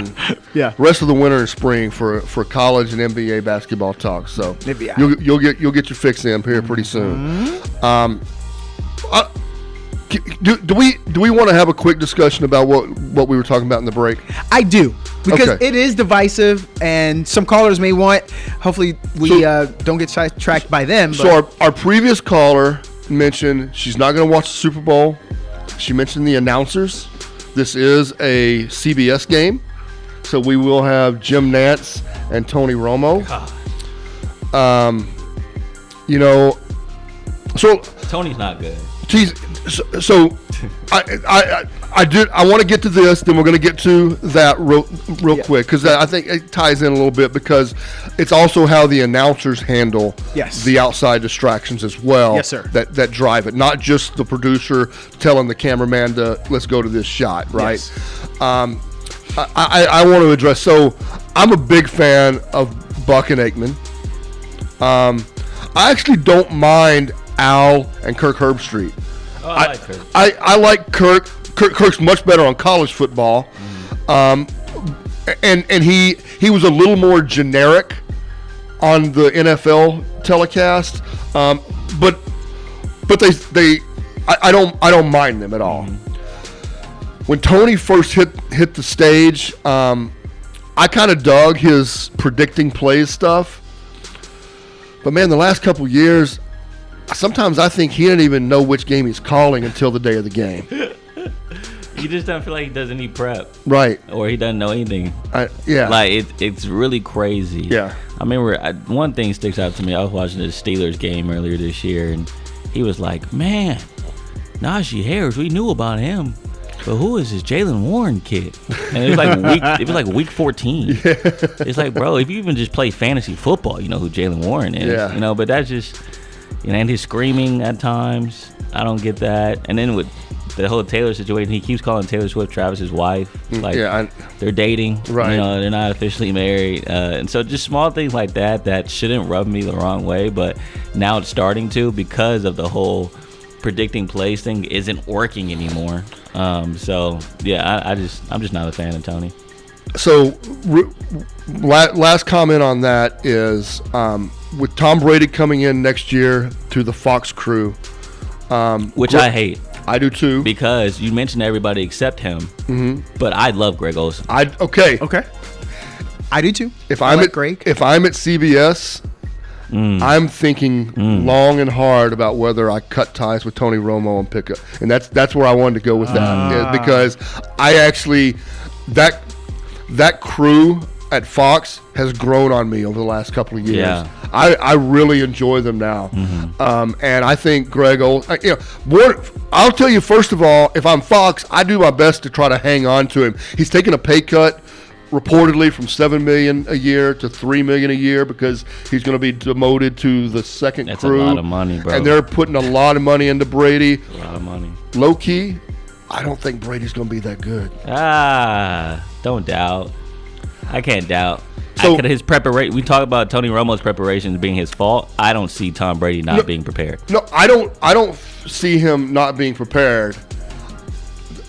rest of the winter and spring for college and NBA basketball talk. So you'll get your fix in here pretty soon. Do we want to have a quick discussion about what we were talking about in the break? I do, because Okay. it is divisive, and some callers may want. Hopefully, we don't get sidetracked by them. So our previous caller mentioned she's not going to watch the Super Bowl. She mentioned the announcers. This is a CBS game, so we will have Jim Nantz and Tony Romo. So Tony's not good. So I want to get to this, then we're going to get to that real quick, because I think it ties in a little bit, because it's also how the announcers handle the outside distractions as well. Yes, sir. That drive it, not just the producer telling the cameraman to let's go to this shot, right? Yes. I want to address. So I'm a big fan of Buck and Aikman. I actually don't mind Al and Kirk Herbstreit. Oh, I like Kirk. I like Kirk. Kirk's much better on college football, and he was a little more generic on the NFL telecast, but I don't mind them at all. When Tony first hit the stage, I kind of dug his predicting plays stuff, but man, the last couple years, sometimes I think he didn't even know which game he's calling until the day of the game. You just don't feel like he does any prep. Right. Or he doesn't know anything. Yeah. Like, it's really crazy. Yeah. I remember one thing sticks out to me. I was watching the Steelers game earlier this year, and he was like, man, Najee Harris, we knew about him. But who is this Jalen Warren kid? And it was like week 14. Yeah. It's like, bro, if you even just play fantasy football, you know who Jalen Warren is. Yeah. But that's just, and his screaming at times, I don't get that. And then with the whole Taylor situation, he keeps calling Taylor Swift Travis's wife. Like, they're dating. Right. They're not officially married. And so just small things like that shouldn't rub me the wrong way. But now it's starting to, because of the whole predicting plays thing isn't working anymore. I'm just not a fan of Tony. So last comment on that is, with Tom Brady coming in next year to the Fox crew, which I hate. I do too. Because you mentioned everybody except him, but I love Greg Olsen. Okay. I do too. If I'm at CBS, I'm thinking long and hard about whether I cut ties with Tony Romo and pick up, and that's where I wanted to go with that, because I actually that crew at Fox has grown on me over the last couple of years. Yeah. I really enjoy them now, and I think Greg Olsen. I'll tell you, first of all, if I'm Fox, I do my best to try to hang on to him. He's taking a pay cut, reportedly from $7 million a year to $3 million a year, because he's going to be demoted to the second crew. That's a lot of money, bro. And they're putting a lot of money into Brady. A lot of money. Low key, I don't think Brady's going to be that good. Don't doubt. I can't doubt. So his preparation. We talk about Tony Romo's preparations being his fault. I don't see Tom Brady not being prepared. No, I don't see him not being prepared.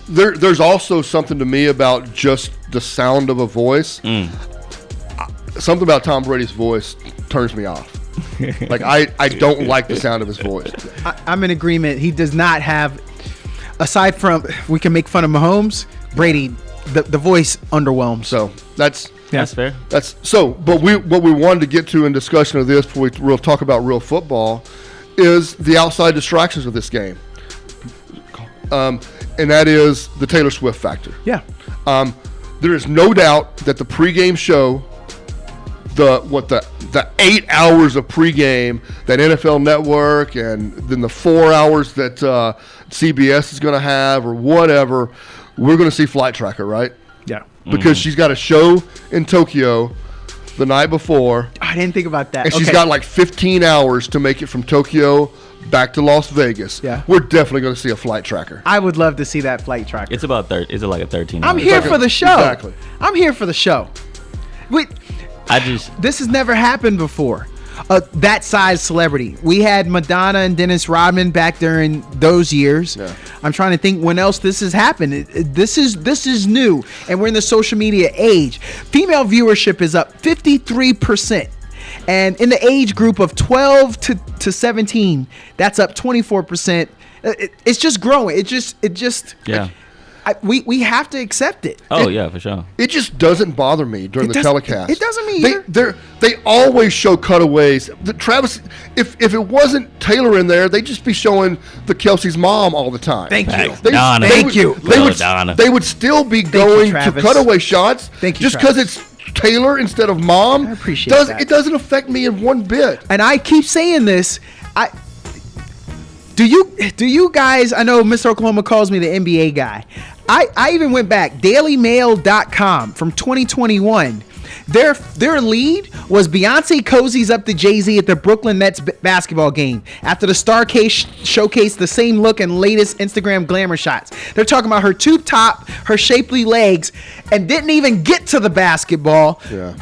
There's also something to me about just the sound of a voice. something about Tom Brady's voice turns me off. Like I don't like the sound of his voice. I'm in agreement. He does not have, aside from we can make fun of Mahomes, Brady, the voice underwhelms. So that's fair. But what we wanted to get to in discussion of this before we talk about real football is the outside distractions of this game. And that is the Taylor Swift factor. Yeah. There is no doubt that the pregame show, the 8 hours of pregame that NFL Network and then the 4 hours that CBS is going to have or whatever, we're going to see Flight Tracker, right? Yeah. Because she's got a show in Tokyo the night before. I didn't think about that. And she's got like 15 hours to make it from Tokyo back to Las Vegas. Yeah. We're definitely going to see a Flight Tracker. I would love to see that Flight Tracker. It's about is it like a 13? I'm here for the show. Exactly. I'm here for the show. Wait, this has never happened before. That size celebrity. We had Madonna and Dennis Rodman back during those years. Yeah. I'm trying to think when else this has happened. This is new, and we're in the social media age. Female viewership is up 53%. And in the age group of 12 to 17, that's up 24%. It's just growing. It just Yeah. We have to accept it. Oh, yeah, for sure. It just doesn't bother me during the telecast. It doesn't me either. They always show cutaways. Travis, if it wasn't Taylor in there, they'd just be showing the Kelsey's mom all the time. Thank you. Donna. Thank you. Donna. They would still be going to Travis. cutaway shots. Thank you, just because it's Taylor instead of mom. I appreciate that. It doesn't affect me in one bit. And I keep saying this. Do you guys? I know Mr. Oklahoma calls me the NBA guy. I even went back. DailyMail.com from 2021. Their lead was Beyonce cozies up to Jay-Z at the Brooklyn Nets basketball game after the star case showcased the same look and latest Instagram glamour shots. They're talking about her tube top, her shapely legs, and didn't even get to the basketball. Yeah.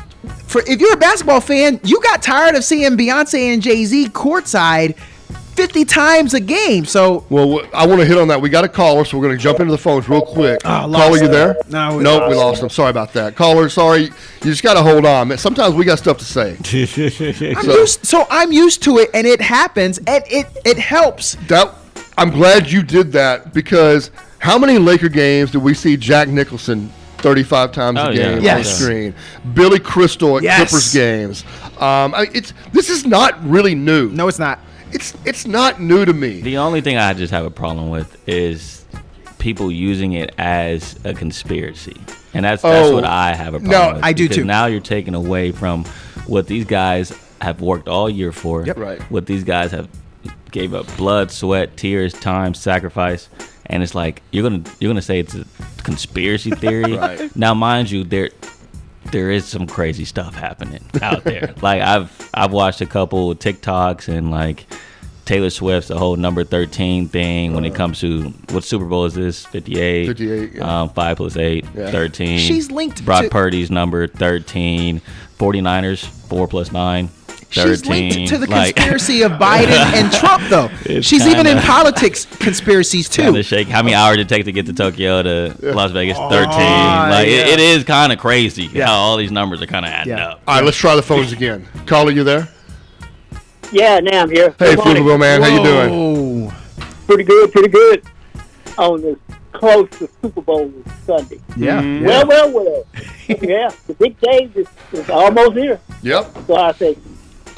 If you're a basketball fan, you got tired of seeing Beyonce and Jay-Z courtside 50 times a game. So, well, I want to hit on that. We got a caller, so we're going to jump into the phones real quick. Caller, you there? No, we lost him. Sorry about that. Caller, sorry. You just got to hold on. Man, sometimes we got stuff to say. I'm used to it, and it happens, and it helps. I'm glad you did that, because how many Laker games did we see Jack Nicholson 35 times a game on the screen? Billy Crystal at Clippers games. This is not really new. No, it's not. It's not new to me. The only thing I just have a problem with is people using it as a conspiracy, and that's what I have a problem with. I do too. Now you're taking away from what these guys have worked all year for. Yep. Right. What these guys have gave up blood, sweat, tears, time, sacrifice, and it's like you're gonna say it's a conspiracy theory. Right. Now, mind you, there is some crazy stuff happening out there. Like I've watched a couple of TikToks, and like Taylor Swift's the whole number 13 thing when it comes to what Super Bowl is this? 58. 58, yeah. 5 plus 8, Yeah. 13. She's linked Brock to- Purdy's number 13. 49ers 4 plus 9. 13. She's linked to the conspiracy of Biden and Trump, though. She's even in politics conspiracies too. Kinda shake. How many hours did it take to get to Tokyo to Las Vegas? 13. It is kind of crazy how all these numbers are kind of adding up. All right, let's try the phones again. Caller, you there? Yeah, now I'm here. Hey, Good morning. Superbowl man, how you doing? Pretty good. On this close to Super Bowl Sunday. Yeah. Well. Yeah, the big day is almost here. Yep. So I said,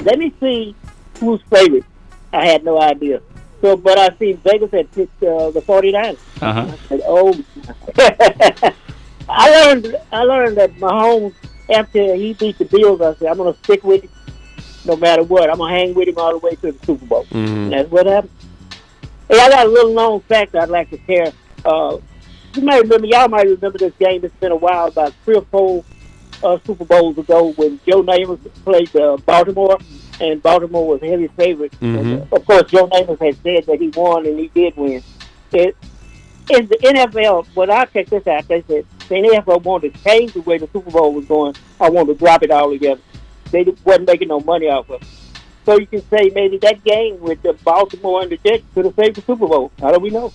let me see who's favorite. I had no idea. So, but I seen Vegas had picked the 49ers. Uh-huh. I said, oh. I learned that Mahomes, after he beat the Bills, I said, I'm going to stick with him no matter what. I'm going to hang with him all the way to the Super Bowl. And that's what happened. Hey, I got a little known fact I'd like to share. Y'all might remember this game. It's been a while, about 3 or 4 Super Bowls ago, when Joe Namath played Baltimore, and Baltimore was a heavy favorite. And, of course, Joe Namath had said that he won, and he did win. In the NFL, when I checked this out, they said the NFL wanted to change the way the Super Bowl was going. I wanted to drop it all together. They wasn't making no money off of it. So you can say maybe that game with the Baltimore and the Jets could have saved the Super Bowl. How do we know?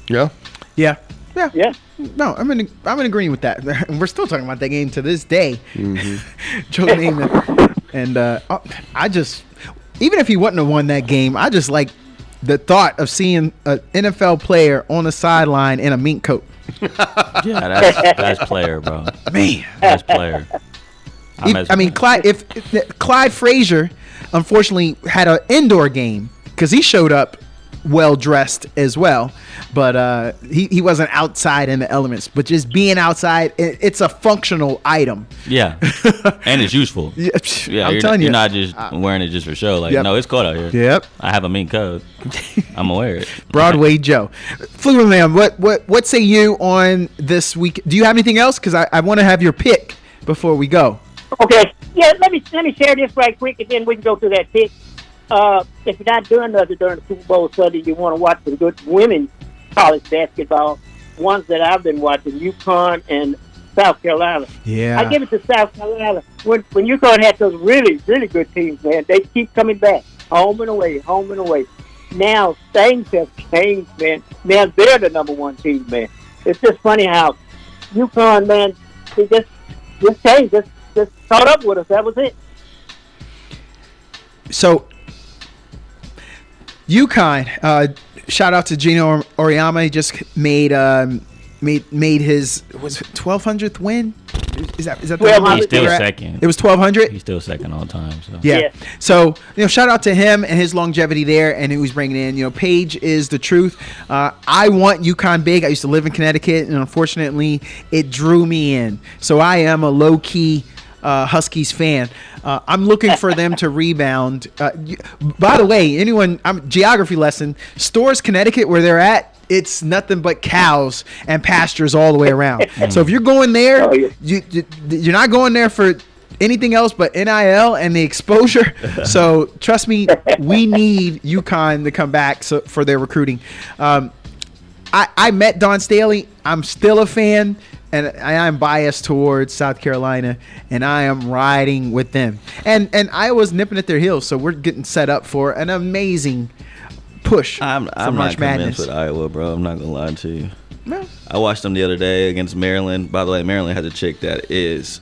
Yeah. Yeah. Yeah. Yeah. No, I'm in agreement with that. We're still talking about that game to this day. Joe Namath. And I just, even if he wouldn't have won that game, I just like the thought of seeing an NFL player on the sideline in a mink coat. Yeah, that's player, bro. Man. That's player. I mean, Clyde Frazier, unfortunately, had an indoor game because he showed up well dressed as well, but he wasn't outside in the elements. But just being outside, it's a functional item. Yeah, and it's useful. Yeah, I'm telling you, you're not just wearing it just for show. Like, no, it's cold out here. Yep, I have a mink coat. I'm gonna wear it. Broadway Joe, Fluid Man. What say you on this week? Do you have anything else? Because I want to have your pick before we go. Okay. Yeah, let me share this right quick, and then we can go to that pick. If you're not doing nothing during the Super Bowl Sunday, you want to watch some good women's college basketball. Ones that I've been watching, UConn and South Carolina. Yeah. I give it to South Carolina. When UConn had those really, really good teams, man, they keep coming back. Home and away, home and away. Now, things have changed, man. Now they're the number one team, man. It's just funny how UConn, man, they just changed, just caught up with us. That was it. So, UConn, shout out to Gino Auriemma. He just made his 1200th win. Is that the number? He's still second. It was 1200. He's still second all time. So. Yeah. So shout out to him and his longevity there, and who he's bringing in. Paige is the truth. I want UConn big. I used to live in Connecticut, and unfortunately, it drew me in. So I am a low key Huskies fan. I'm looking for them to rebound. By the way, geography lesson, Storrs, Connecticut, where they're at, it's nothing but cows and pastures all the way around. So if you're going there, you're not going there for anything else but NIL and the exposure. So trust me, we need UConn to come back for their recruiting. I met Dawn Staley. I'm still a fan. And I'm biased towards South Carolina, and I am riding with them. And Iowa's nipping at their heels, so we're getting set up for an amazing push. I'm for not March convinced Madness. with Iowa, bro. I'm not gonna lie to you. No. I watched them the other day against Maryland. By the way, Maryland has a chick that is,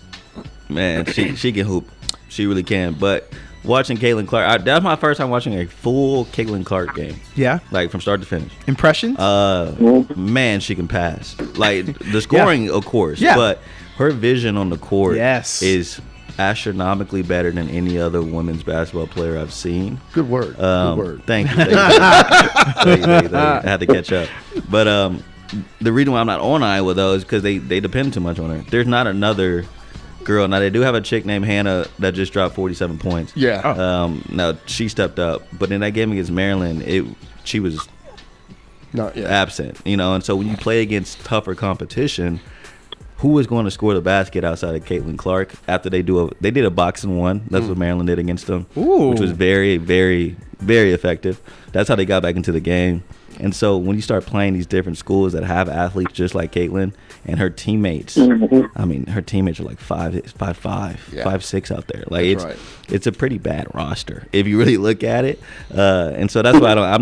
man, she can hoop. She really can. But watching Caitlin Clark, that was my first time watching a full Caitlin Clark game. Yeah. Like from start to finish. Impressions? Man, she can pass. Like the scoring, of course. Yeah. But her vision on the court is astronomically better than any other women's basketball player I've seen. Good word. Good word. Thank you. I had to catch up. But the reason why I'm not on Iowa, though, is because they depend too much on her. There's not another girl. Now, they do have a chick named Hannah that just dropped 47 points. Yeah. Now, she stepped up. But in that game against Maryland, she was absent. And so when you play against tougher competition, who is going to score the basket outside of Caitlin Clark after they did a boxing one? That's what Maryland did against them, which was very, very, very effective. That's how they got back into the game. And so when you start playing these different schools that have athletes just like Caitlin and her teammates, I mean, her teammates are like 5'5", 5'6" out there. Like it's a pretty bad roster if you really look at it. And so that's why I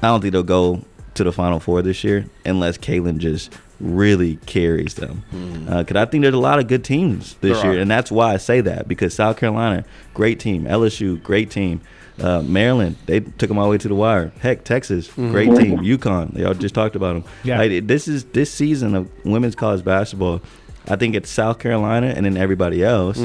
don't think they'll go to the Final Four this year unless Caitlin just really carries them. Because I think there's a lot of good teams this year, and that's why I say that, because South Carolina, great team. LSU, great team. Maryland, they took them all the way to the wire. Heck, Texas, great team. UConn, they all just talked about them. Yeah. Like, this season of women's college basketball, I think it's South Carolina and then everybody else,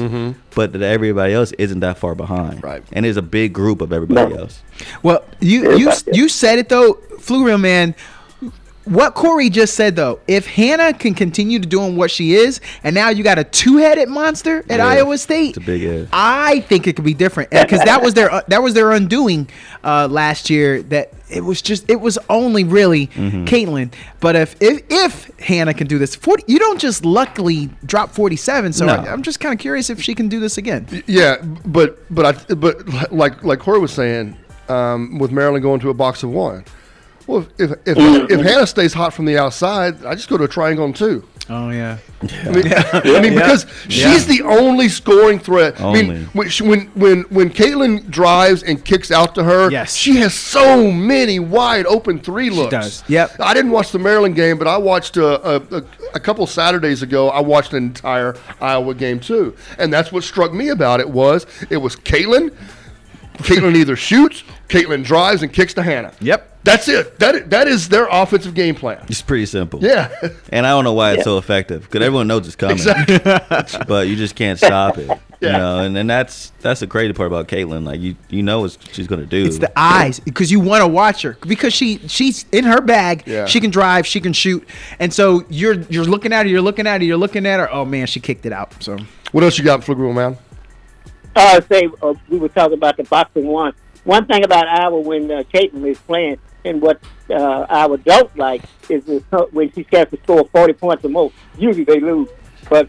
but that everybody else isn't that far behind. Right. And there's a big group of everybody else. Well, you said it, though, Flu Man. What Cory just said, though, if Hannah can continue to doing what she is, and now you got a two-headed monster at Iowa State, It's a big if. I think it could be different, because that was their undoing last year. That it was only really Caitlin. But if Hannah can do this, you don't just luckily drop 47. So No. I'm just kind of curious if she can do this again. Yeah, but like Cory was saying, with Maryland going to a box of one, Well, if Hannah stays hot from the outside, I just go to a triangle and 2. Oh yeah. I mean, because she's the only scoring threat. I Only. mean, when Caitlin drives and kicks out to her, Yes. she has so many wide open 3 looks. does. Yep. I didn't watch the Maryland game, but I watched a couple Saturdays ago. I watched an entire Iowa game too, and that's what struck me about it was Caitlin. Caitlin either shoots, Caitlin drives, and kicks to Hannah. Yep. That's it. That is their offensive game plan. It's pretty simple. Yeah. And I don't know why it's so effective because everyone knows it's coming. Exactly. But you just can't stop it. Yeah. You know, and that's the crazy part about Caitlin. Like you know what she's gonna do. It's the eyes because you want to watch her because she's in her bag. Yeah. She can drive, she can shoot, and so you're looking at her, you're looking at her. Oh man, she kicked it out. So What else you got, Pflugerville man? We were talking about the boxing one. One thing about Iowa when Caitlin is playing, and what Iowa don't like is when she has to score 40 points or more. Usually they lose, but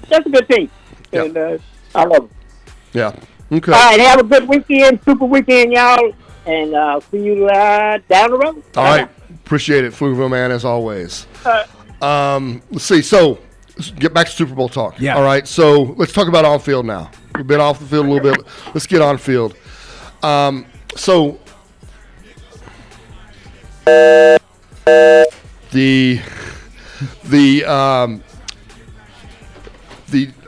that's a good team, and I love them. Yeah. Okay. All right, have a good weekend, super weekend, y'all, and see you down the road. All right. Appreciate it, Pflugerville man, as always. Let's see. So, let's get back to Super Bowl talk. Yeah. All right. So, let's talk about on field now. We've been off the field a little bit. Let's get on field. So, the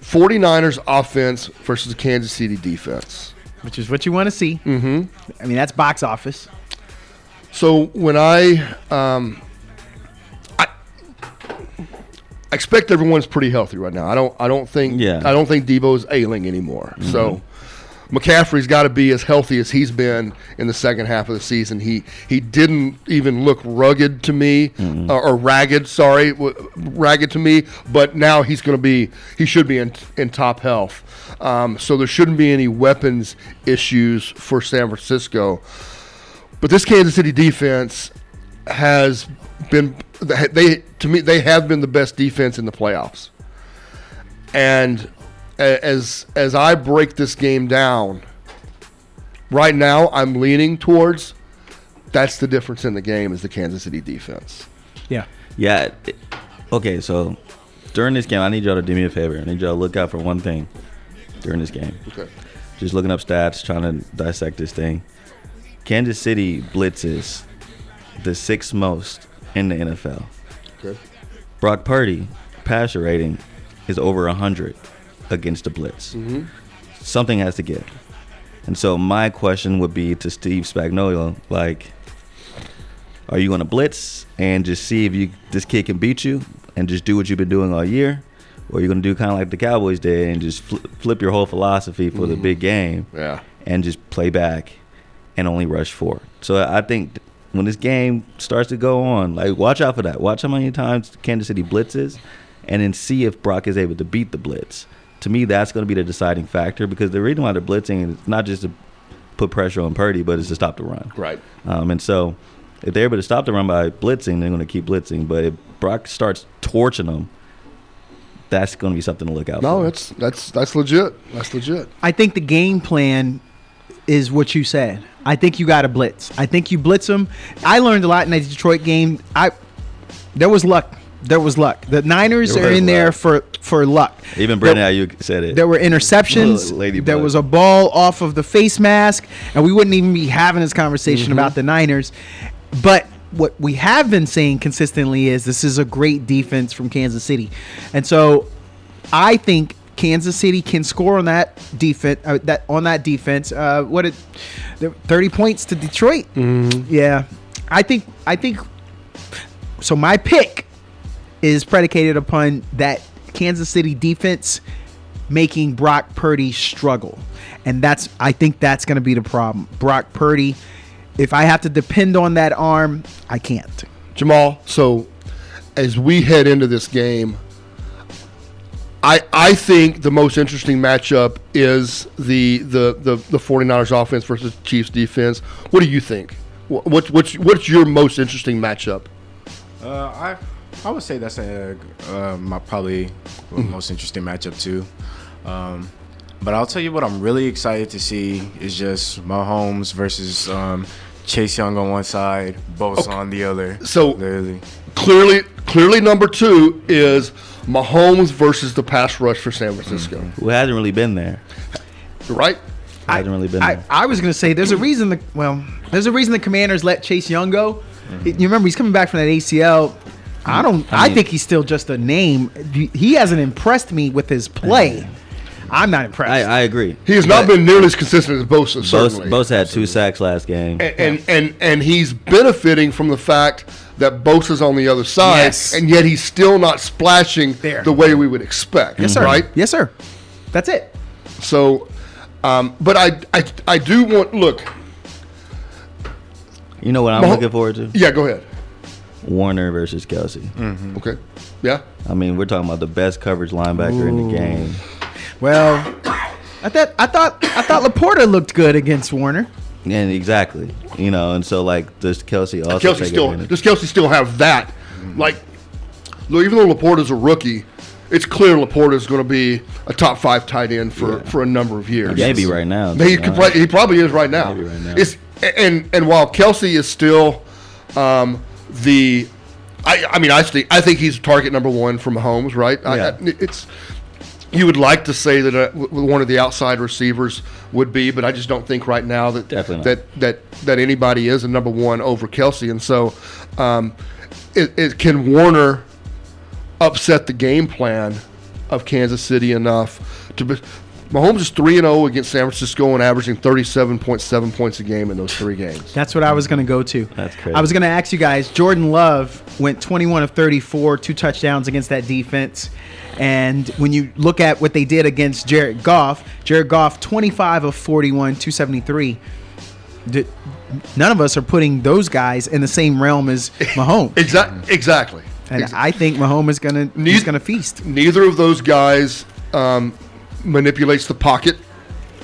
49ers offense versus the Kansas City defense. which is what you want to see. Mm-hmm. I mean, that's box office. So when I expect everyone's pretty healthy right now. I don't think Debo's ailing anymore. Mm-hmm. So McCaffrey's got to be as healthy as he's been in the second half of the season. He didn't even look rugged to me, or ragged to me. But now he should be in top health. So there shouldn't be any weapons issues for San Francisco. But this Kansas City defense has been they have been the best defense in the playoffs. And as I break this game down, right now I'm leaning towards that's the difference in the game is the Kansas City defense. Yeah. Yeah. Okay, so during this game, I need y'all to do me a favor. I need y'all to look out for one thing during this game. Okay. Just looking up stats, trying to dissect this thing. Kansas City blitzes the 6th most in the NFL. Okay. Brock Purdy passer rating is over 100 against the blitz. Mm-hmm. Something has to give. And so my question would be to Steve Spagnuolo, like, are you going to blitz and just see if this kid can beat you and just do what you've been doing all year? Or are you going to do kind of like the Cowboys did and just flip your whole philosophy for the big game and just play back and only rush forward? So I think when this game starts to go on, like, watch out for that. Watch how many times Kansas City blitzes and then see if Brock is able to beat the blitz. To me, that's going to be the deciding factor because the reason why they're blitzing is not just to put pressure on Purdy, but it's to stop the run. Right. And so if they're able to stop the run by blitzing, they're going to keep blitzing. But if Brock starts torching them, that's going to be something to look out for. No, that's legit. That's legit. I think the game plan is what you said. I think you got to blitz. I think you blitz them. I learned a lot in that Detroit game. There was luck. The Niners are in there for luck. Even Brandon Ayuk said it. There were interceptions. There was a ball off of the face mask, and we wouldn't even be having this conversation about the Niners. But what we have been saying consistently is this is a great defense from Kansas City. And so I think Kansas City can score on that defense. 30 points to Detroit. Yeah. I think so my pick is predicated upon that Kansas City defense making Brock Purdy struggle. And I think that's going to be the problem. Brock Purdy, if I have to depend on that arm, I can't. Jamal, so as we head into this game, I think the most interesting matchup is the 49ers offense versus Chiefs defense. What do you think? What's your most interesting matchup? I would say that's my probably most interesting matchup too. But I'll tell you what I'm really excited to see is just Mahomes versus Chase Young on one side, Bosa on the other. So literally, clearly, number 2 is Mahomes versus the pass rush for San Francisco. Who hasn't really been there? Right? Hasn't really been there. I was gonna say there's a reason the Commanders let Chase Young go. You remember he's coming back from that ACL. I think he's still just a name. He hasn't impressed me with his play. I'm not impressed. I agree. He has not been nearly as consistent as Bosa, certainly. Bosa had 2 sacks last game. And he's benefiting from the fact that Bosa's on the other side, Yes. and yet he's still not splashing the way we would expect. Yes, sir. Right? Yes, sir. That's it. So, but I do want, look. You know what I'm looking forward to? Yeah, go ahead. Warner versus Kelsey. Okay. Yeah. I mean, we're talking about the best coverage linebacker in the game. Well, I thought Laporta looked good against Warner. And exactly, and so like does Kelsey also Does Kelsey still have that? Like, look, even though Laporta's a rookie, it's clear Laporta's going to be a top 5 tight end for a number of years. Maybe right now. He probably is right now. Maybe right now. And while Kelsey is still I think he's target number 1 from Mahomes, right? Yeah. You would like to say that one of the outside receivers would be, but I just don't think right now that anybody is a number 1 over Kelsey. And so, can Warner upset the game plan of Kansas City enough to? Mahomes is 3-0 against San Francisco and averaging 37.7 points a game in those 3 games. That's what I was going to go to. That's crazy. I was going to ask you guys. Jordan Love went 21 of 34, 2 touchdowns against that defense. And when you look at what they did against Jared Goff, 25 of 41, 273. None of us are putting those guys in the same realm as Mahomes. Exactly. And I think Mahomes is gonna feast. Neither of those guys manipulates the pocket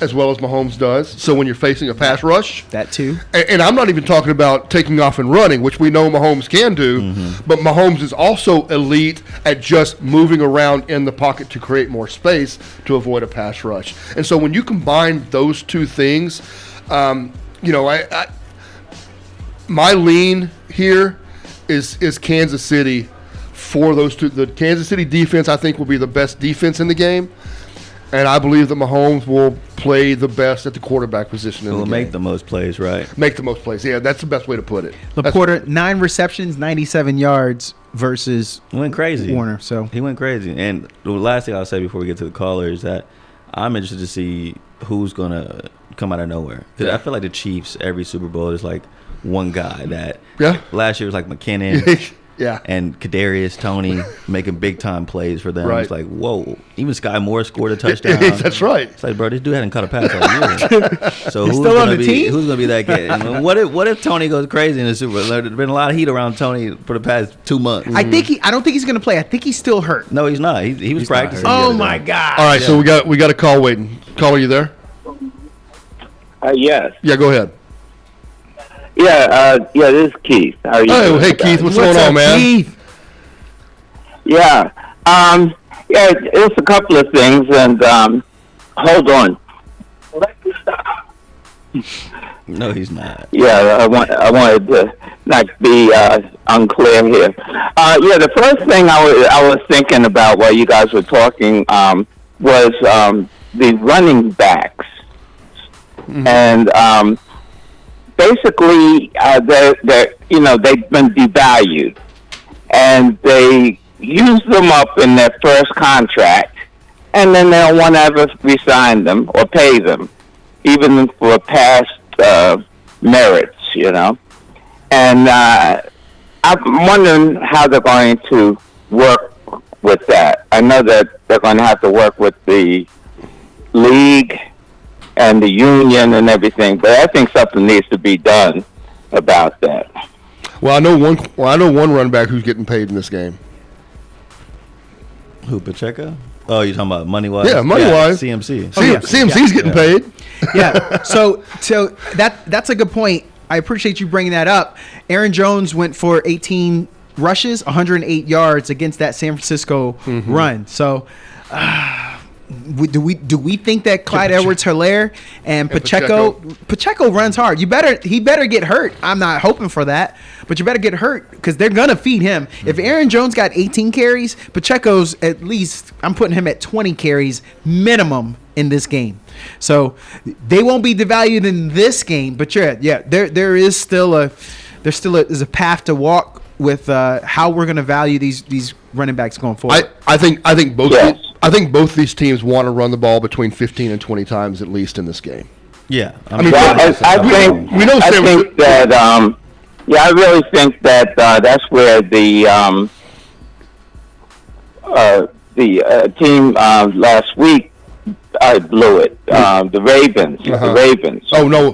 as well as Mahomes does. So when you're facing a pass rush, That too. and I'm not even talking about taking off and running, which we know Mahomes can do, but Mahomes is also elite at just moving around in the pocket to create more space to avoid a pass rush. And so when you combine those 2 things, my lean here is Kansas City for those 2. The Kansas City defense, I think, will be the best defense in the game. And I believe that Mahomes will play the best at the quarterback position in the game. Make the most plays, right? Make the most plays. Yeah, that's the best way to put it. Laporta, 9 receptions, 97 yards versus went crazy. Warner. So he went crazy. And the last thing I'll say before we get to the caller is that I'm interested to see who's going to come out of nowhere. Because I feel like the Chiefs, every Super Bowl, is like one guy that last year was like McKinnon. Yeah. And Kadarius Toney making big time plays for them. Right. It's like, whoa. Even Sky Moore scored a touchdown. That's right. It's like, bro, this dude hadn't caught a pass all year. So who's still on gonna the team? Who's gonna be that kid? And what if Tony goes crazy in the Super Bowl? There's been a lot of heat around Tony for the past 2 months. I don't think he's gonna play. I think he's still hurt. No, he's not. He was practicing. Oh my God. All right, so we got a call waiting. Caller, you there? Yes. Yeah, go ahead. Yeah, this is Keith. How are you? Oh, hey, Keith, what's going on, man? Keith? Yeah. It's a couple of things, and hold on. No, he's not. Yeah, I wanted to not be unclear here. The first thing I was thinking about while you guys were talking was the running backs, and basically they've been devalued, and they use them up in their first contract, and then they don't want to ever resign them or pay them, even for past merits, And I'm wondering how they're going to work with that. I know that they're going to have to work with the league and the union and everything, but I think something needs to be done about that. Well, I know one running back who's getting paid in this game. Who, Pacheco? Oh, you're talking about money-wise? Yeah, money-wise. CMC. CMC's getting paid. Yeah. So that's a good point. I appreciate you bringing that up. Aaron Jones went for 18 rushes, 108 yards against that San Francisco run. So Do we think that Clyde Edwards-Helaire and Pacheco. Pacheco runs hard? He better get hurt. I'm not hoping for that, but you better get hurt because they're gonna feed him. If Aaron Jones got 18 carries, Pacheco's at least, I'm putting him at 20 carries minimum in this game. So they won't be devalued in this game, but there is still a path to walk with how we're gonna value these running backs going forward. I think both. Yes. I think both these teams want to run the ball between 15 and 20 times at least in this game. Yeah. I mean, Well, I really think that that's where the team last week blew it. The Ravens. Uh-huh. The Ravens. Oh no,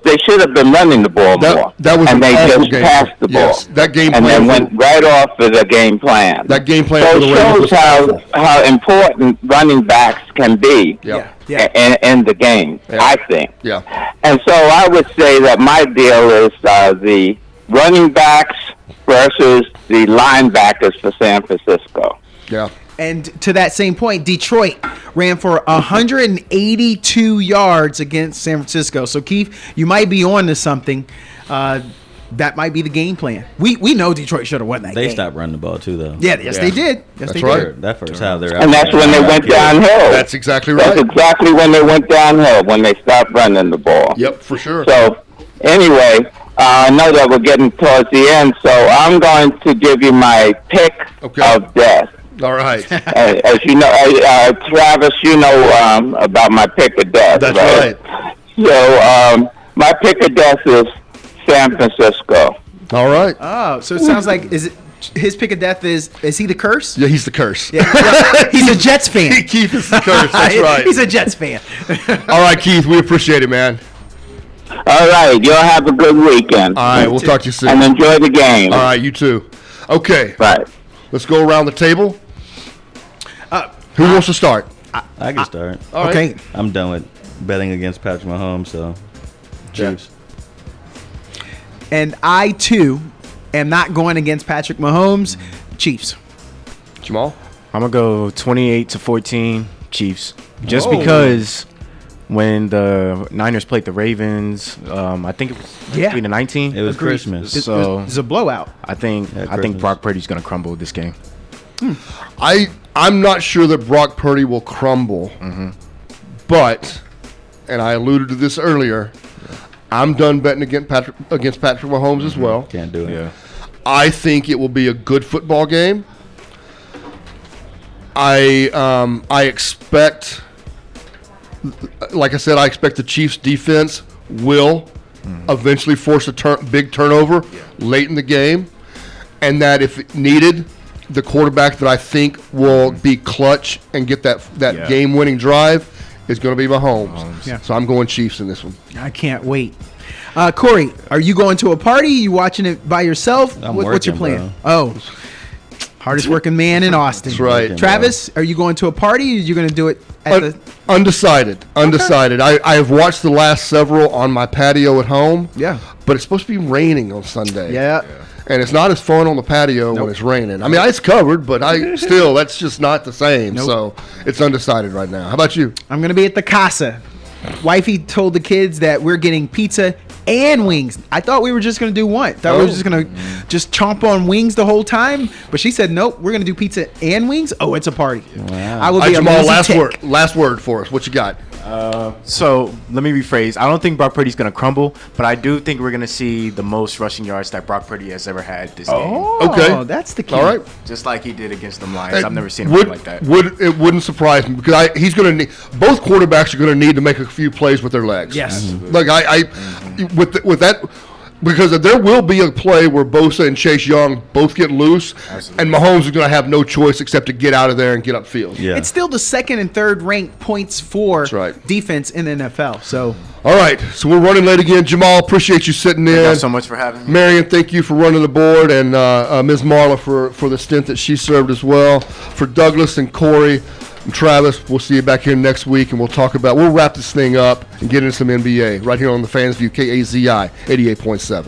They should have been running the ball more. that was and an they awful just game. passed the ball. Yes, that game and plan then went right off of the game plan. That game plan So for the it Ravens shows was awful. how important running backs can be in the game, Yeah. I think. Yeah. And so I would say that my deal is the running backs versus the linebackers for San Francisco. Yeah. And to that same point, Detroit ran for 182 yards against San Francisco. So, Keith, you might be on to something. That might be the game plan. We know Detroit should have won that game. They stopped running the ball too, though. Yeah, yes, they did. Yes, That's they right. did. That first half, they're And that's when they went downhill. That's exactly right. That's exactly when they went downhill, when they stopped running the ball. Yep, for sure. So, anyway, I know that we're getting towards the end, so I'm going to give you my pick of death. All right. As you know, Travis, you know about my pick of death. That's right. So, my pick of death is San Francisco. All right. Oh, so it sounds like his pick of death is he the curse? Yeah, he's the curse. Yeah. He's a Jets fan. Keith is the curse. That's right. He's a Jets fan. All right, Keith, we appreciate it, man. All right, you'll have a good weekend. All right, we'll talk to you soon. And enjoy the game. All right, you too. Okay. Right. Let's go around the table. Who wants to start? I can start. All right. Okay. I'm done with betting against Patrick Mahomes, so Chiefs. And I, too, am not going against Patrick Mahomes. Chiefs. Jamal? I'm going to go 28-14 Chiefs. Just Whoa. because when the Niners played the Ravens, I think it was between the 19th. It was Christmas. So It's a blowout. I think Christmas. Brock Purdy's going to crumble this game. I'm not sure that Brock Purdy will crumble, but, and I alluded to this earlier, I'm done betting against Patrick Mahomes as well. Can't do it. Yeah. I think it will be a good football game. I expect, like I said, I expect the Chiefs' defense will eventually force a big turnover late in the game, and that if needed, the quarterback that I think will be clutch and get that game-winning drive is going to be Mahomes. Yeah. So I'm going Chiefs in this one. I can't wait. Cory, are you going to a party? You watching it by yourself? What's your working, plan? Oh, hardest working man in Austin. That's right. Travis, are you going to a party? Or are you going to do it at the? Undecided. I have watched the last several on my patio at home. Yeah. But it's supposed to be raining on Sunday. Yeah. And it's not as fun on the patio when it's raining. I mean, it's covered, but that's just not the same. Nope. So it's undecided right now. How about you? I'm going to be at the Casa. Wifey told the kids that we're getting pizza and wings. I thought we were just going to do one. Thought we were just going to just chomp on wings the whole time. But she said, nope, we're going to do pizza and wings. Oh, it's a party. Wow. I will All be right, a Jamal, lazy tick. last word for us. What you got? So let me rephrase. I don't think Brock Purdy's going to crumble, but I do think we're going to see the most rushing yards that Brock Purdy has ever had this game. Oh, Okay. That's the key. All right. Just like he did against the Lions. I've never seen him would, play like that. It wouldn't surprise me because he's going to need both quarterbacks are going to need to make a few plays with their legs. Yes. Like with that. Because there will be a play where Bosa and Chase Young both get loose, and Mahomes is going to have no choice except to get out of there and get upfield. Yeah. It's still the second and third ranked points for That's right. defense in the NFL. So All right, so we're running late again. Jamal, appreciate you sitting in. Thank you so much for having me. Marion, thank you for running the board, and Ms. Marla for the stint that she served as well. For Douglas and Cory and Travis, we'll see you back here next week, and we'll wrap this thing up and get into some NBA right here on the Fans View KAZI 88.7.